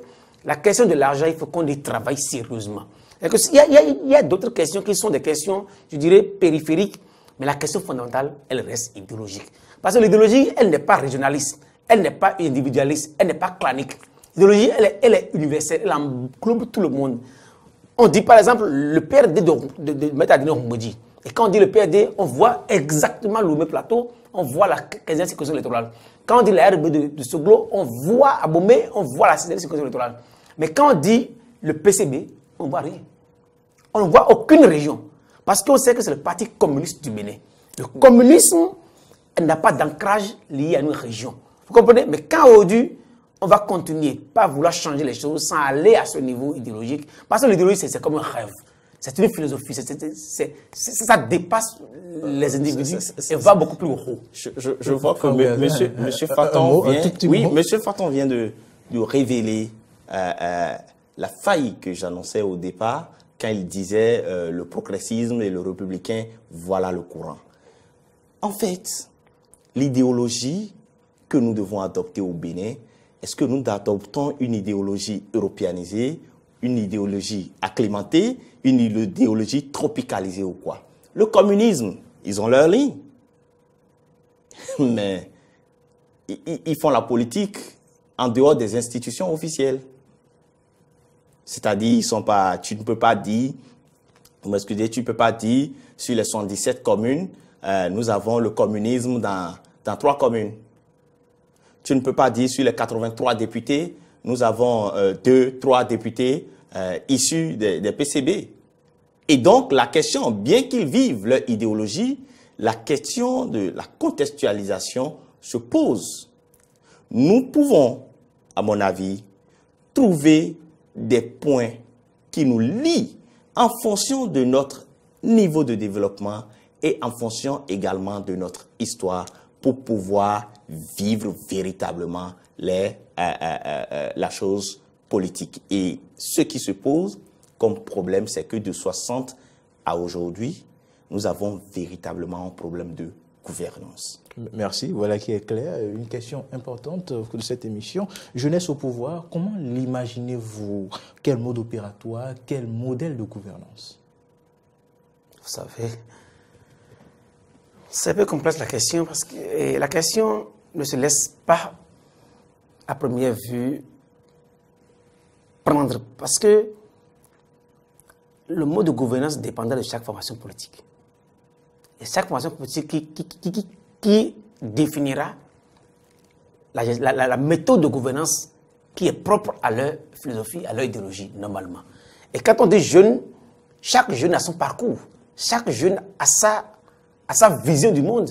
La question de l'argent, il faut qu'on y travaille sérieusement. Il y a d'autres questions qui sont des questions, je dirais, périphériques, mais la question fondamentale, elle reste idéologique. Parce que l'idéologie, elle n'est pas régionaliste, elle n'est pas individualiste, elle n'est pas clanique. L'idéologie, elle est universelle, elle englobe tout le monde. On dit par exemple le PRD de Maître Adrien Humbodji. Et quand on dit le PRD, on voit exactement le même plateau, on voit la 15e circonscription électorale. Quand on dit la RB de Soglo, on voit à Bomé, on voit la 6e circonscription électorale. Mais quand on dit le PCB, on ne voit rien. On ne voit aucune région. Parce qu'on sait que c'est le Parti communiste du Bénin. Le communisme n'a pas d'ancrage lié à une région. Vous comprenez? Mais quand aujourd'hui, on va continuer pas vouloir changer les choses sans aller à ce niveau idéologique. Parce que l'idéologie, c'est comme un rêve. C'est une philosophie. Ça dépasse les individus et va beaucoup plus haut. Je vois que monsieur Faton monsieur Faton vient de révéler la faille que j'annonçais au départ quand il disait le progressisme et le républicain, voilà le courant. En fait, l'idéologie que nous devons adopter au Bénin, est-ce que nous adoptons une idéologie européanisée, une idéologie acclimatée, une idéologie tropicalisée ou quoi? Le communisme, ils ont leur ligne. Mais ils font la politique en dehors des institutions officielles. C'est-à-dire, tu ne peux pas dire, vous m'excusez, tu ne peux pas dire, sur les 77 communes, nous avons le communisme dans 3 communes. Tu ne peux pas dire sur les 83 députés, nous avons 2-3 députés issus des PCB. Et donc, la question, bien qu'ils vivent leur idéologie, la question de la contextualisation se pose. Nous pouvons, à mon avis, trouver des points qui nous lient en fonction de notre niveau de développement et en fonction également de notre histoire pour pouvoir vivre véritablement la chose politique. Et ce qui se pose comme problème, c'est que de 60 à aujourd'hui, nous avons véritablement un problème de gouvernance. Merci, voilà qui est clair. Une question importante de cette émission. Jeunesse au pouvoir, comment l'imaginez-vous? Quel mode opératoire, quel modèle de gouvernance? Vous savez, c'est un peu complexe la question parce que la question ne se laisse pas à première vue prendre parce que le mode de gouvernance dépendra de chaque formation politique. Et chaque formation politique qui définira la méthode de gouvernance qui est propre à leur philosophie, à leur idéologie, normalement. Et quand on dit jeune, chaque jeune a son parcours. Chaque jeune a sa vision du monde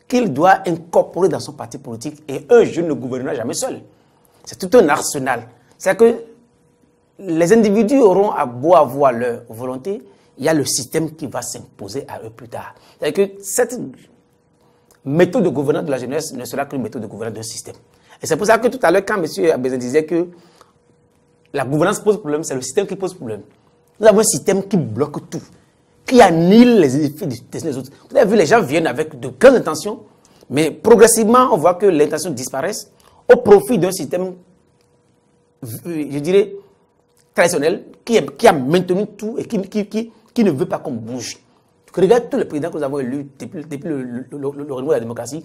qu'il doit incorporer dans son parti politique. Et un jeune ne gouvernera jamais seul. C'est tout un arsenal. C'est-à-dire que les individus auront à beau avoir leur volonté, il y a le système qui va s'imposer à eux plus tard. C'est-à-dire que cette méthode de gouvernance de la jeunesse ne sera qu'une méthode de gouvernance d'un système. Et c'est pour ça que tout à l'heure, quand M. Abézin disait que la gouvernance pose problème, c'est le système qui pose problème. Nous avons un système qui bloque tout, qui annule les effets des autres. Vous avez vu, les gens viennent avec de grandes intentions, mais progressivement, on voit que les intentions disparaissent au profit d'un système, je dirais, traditionnel, qui a maintenu tout et qui ne veut pas qu'on bouge. Regarde tous les présidents que nous avons élus depuis le renouveau de la démocratie.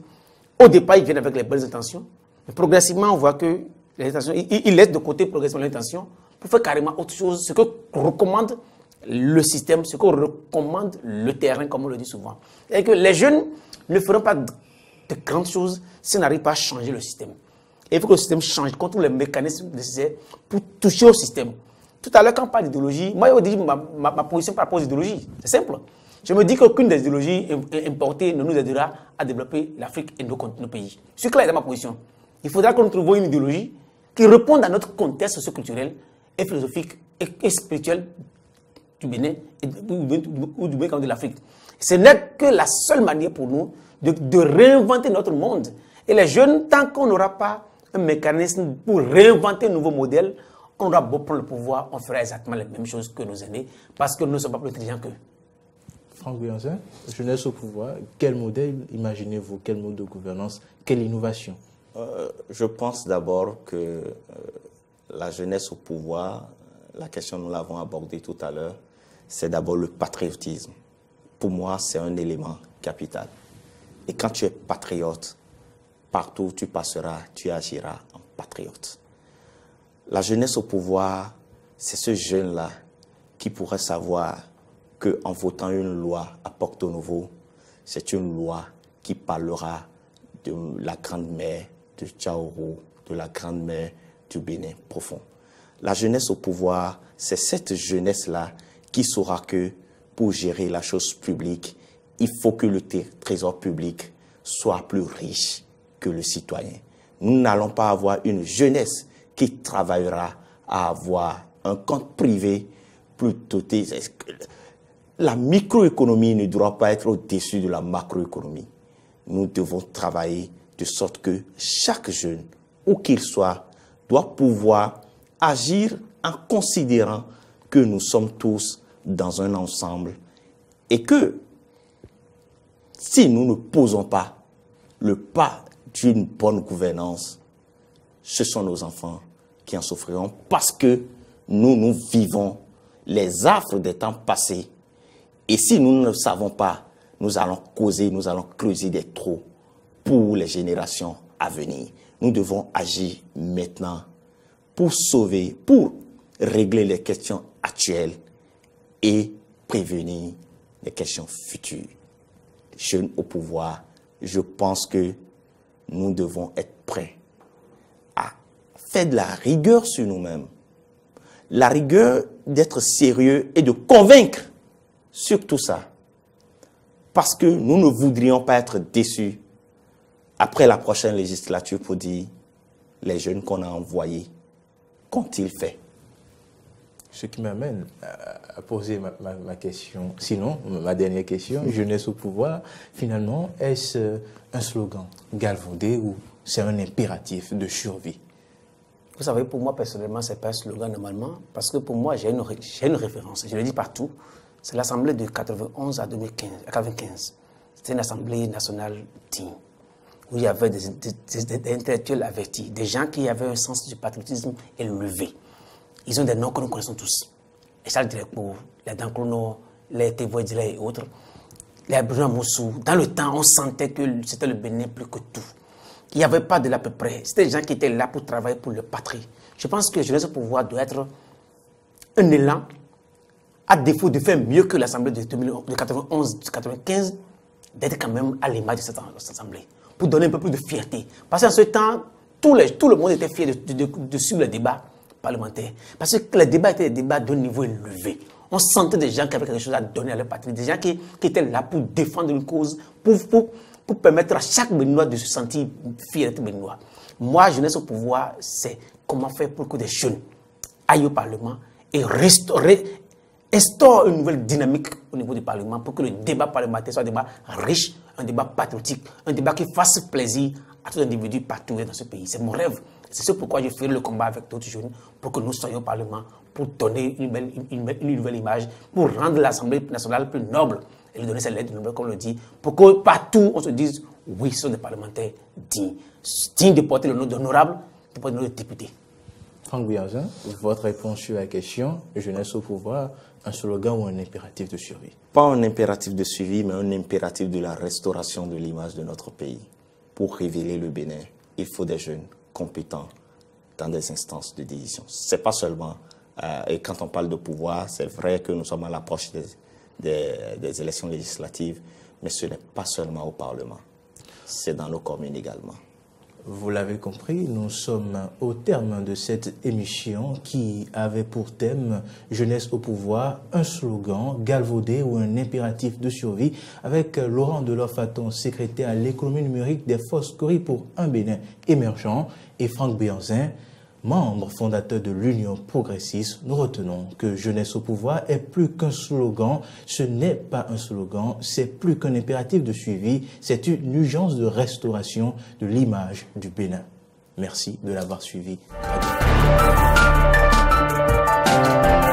Au départ, ils viennent avec les bonnes intentions. Mais progressivement, on voit que les intentions, ils laissent de côté progressivement l'intention pour faire carrément autre chose, ce que recommande le système, ce que recommande le terrain, comme on le dit souvent. Et que les jeunes ne feront pas de grandes choses s'ils n'arrivent pas à changer le système. Et il faut que le système change, qu'on trouve les mécanismes nécessaires pour toucher au système. Tout à l'heure, quand on parle d'idéologie, moi, je dis ma position par rapport aux idéologies. C'est simple. Je me dis qu'aucune des idéologies importées ne nous aidera à développer l'Afrique et nos pays. C'est clair dans ma position. Il faudra que nous trouvions une idéologie qui réponde à notre contexte socioculturel et philosophique et spirituel du Bénin ou du Bénin comme de l'Afrique. Ce n'est que la seule manière pour nous de réinventer notre monde. Et les jeunes, tant qu'on n'aura pas un mécanisme pour réinventer un nouveau modèle, on aura beau prendre le pouvoir, on fera exactement les mêmes choses que nos aînés, parce que nous ne sommes pas plus intelligents qu'eux. Franck Guyanzin, jeunesse au pouvoir, quel modèle imaginez-vous? Quel mode de gouvernance? Quelle innovation? Je pense d'abord que la jeunesse au pouvoir, la question nous l'avons abordée tout à l'heure, c'est d'abord le patriotisme. Pour moi, c'est un élément capital. Et quand tu es patriote, partout où tu passeras, tu agiras en patriote. La jeunesse au pouvoir, c'est ce jeune-là qui pourrait savoir qu'en votant une loi à Porto Novo, c'est une loi qui parlera de la grande mer de Tchaourou, de la grande mer du Bénin profond. La jeunesse au pouvoir, c'est cette jeunesse-là qui saura que pour gérer la chose publique, il faut que le trésor public soit plus riche que le citoyen. Nous n'allons pas avoir une jeunesse qui travaillera à avoir un compte privé plus doté. La microéconomie ne doit pas être au-dessus de la macroéconomie. Nous devons travailler de sorte que chaque jeune, où qu'il soit, doit pouvoir agir en considérant que nous sommes tous dans un ensemble et que si nous ne posons pas le pas d'une bonne gouvernance, ce sont nos enfants qui en souffriront parce que nous vivons les affres des temps passés. Et si nous ne le savons pas, nous allons creuser des trous pour les générations à venir. Nous devons agir maintenant pour sauver, pour régler les questions actuelles et prévenir les questions futures. Jeunes au pouvoir, je pense que nous devons être prêts à faire de la rigueur sur nous-mêmes. La rigueur d'être sérieux et de convaincre sur tout ça. Parce que nous ne voudrions pas être déçus après la prochaine législature pour dire les jeunes qu'on a envoyés, qu'ont-ils fait? Ce qui m'amène à poser ma question, sinon ma dernière question, jeunesse au pouvoir, finalement, est-ce un slogan galvaudé ou c'est un impératif de survie? Vous savez, pour moi, personnellement, ce n'est pas un slogan normalement, parce que pour moi, j'ai une référence, je le dis partout, c'est l'Assemblée de 91 à 95. C'était une Assemblée nationale digne, où il y avait des intellectuels avertis, des gens qui avaient un sens du patriotisme élevé. Ils ont des noms que nous connaissons tous. Les Charles Direcpo, les Dankrono, les Tevoidile et autres, les Bruno Moussou. Dans le temps, on sentait que c'était le Bénin plus que tout. Il n'y avait pas de l'à peu près. C'était des gens qui étaient là pour travailler pour le patrie. Je pense que jeunesse au pouvoir doit être un élan, à défaut de faire mieux que l'Assemblée de 91-95, d'être quand même à l'image de cette Assemblée, pour donner un peu plus de fierté. Parce qu'en ce temps, tout le monde était fier de suivre le débat parlementaire. Parce que les débats étaient des débats d'un niveau élevé. On sentait des gens qui avaient quelque chose à donner à leur patrie, des gens qui étaient là pour défendre une cause, pour permettre à chaque Béninois de se sentir fier d'être Béninois. Moi, jeunesse au pouvoir, c'est comment faire pour que des jeunes aillent au Parlement et instaure une nouvelle dynamique au niveau du Parlement pour que le débat parlementaire soit un débat riche, un débat patriotique, un débat qui fasse plaisir à tous les individus partout dans ce pays. C'est mon rêve. C'est ce pourquoi je ferai le combat avec d'autres jeunes pour que nous soyons au Parlement, pour donner une nouvelle image, pour rendre l'Assemblée nationale plus noble et lui donner cette lettre noble, comme on le dit, pour que partout on se dise oui, ce sont des parlementaires dignes de porter le nom d'honorable, de porter le nom de député. Franck Bianzin, votre réponse sur la question, jeunesse au pouvoir, un slogan ou un impératif de survie? Pas un impératif de survie, mais un impératif de la restauration de l'image de notre pays. Pour révéler le Bénin, il faut des jeunes compétents dans des instances de décision. C'est pas seulement, et quand on parle de pouvoir, c'est vrai que nous sommes à l'approche des élections législatives, mais ce n'est pas seulement au Parlement, c'est dans nos communes également. Vous l'avez compris, nous sommes au terme de cette émission qui avait pour thème « Jeunesse au pouvoir », un slogan galvaudé ou un impératif de survie avec Laurent Delors-Faton, secrétaire à l'économie numérique des Foscori pour un Bénin émergent, et Franck Bianzin, membre fondateur de l'Union progressiste. Nous retenons que Jeunesse au pouvoir est plus qu'un slogan, ce n'est pas un slogan, c'est plus qu'un impératif de suivi, c'est une urgence de restauration de l'image du Bénin. Merci de l'avoir suivi. À bientôt.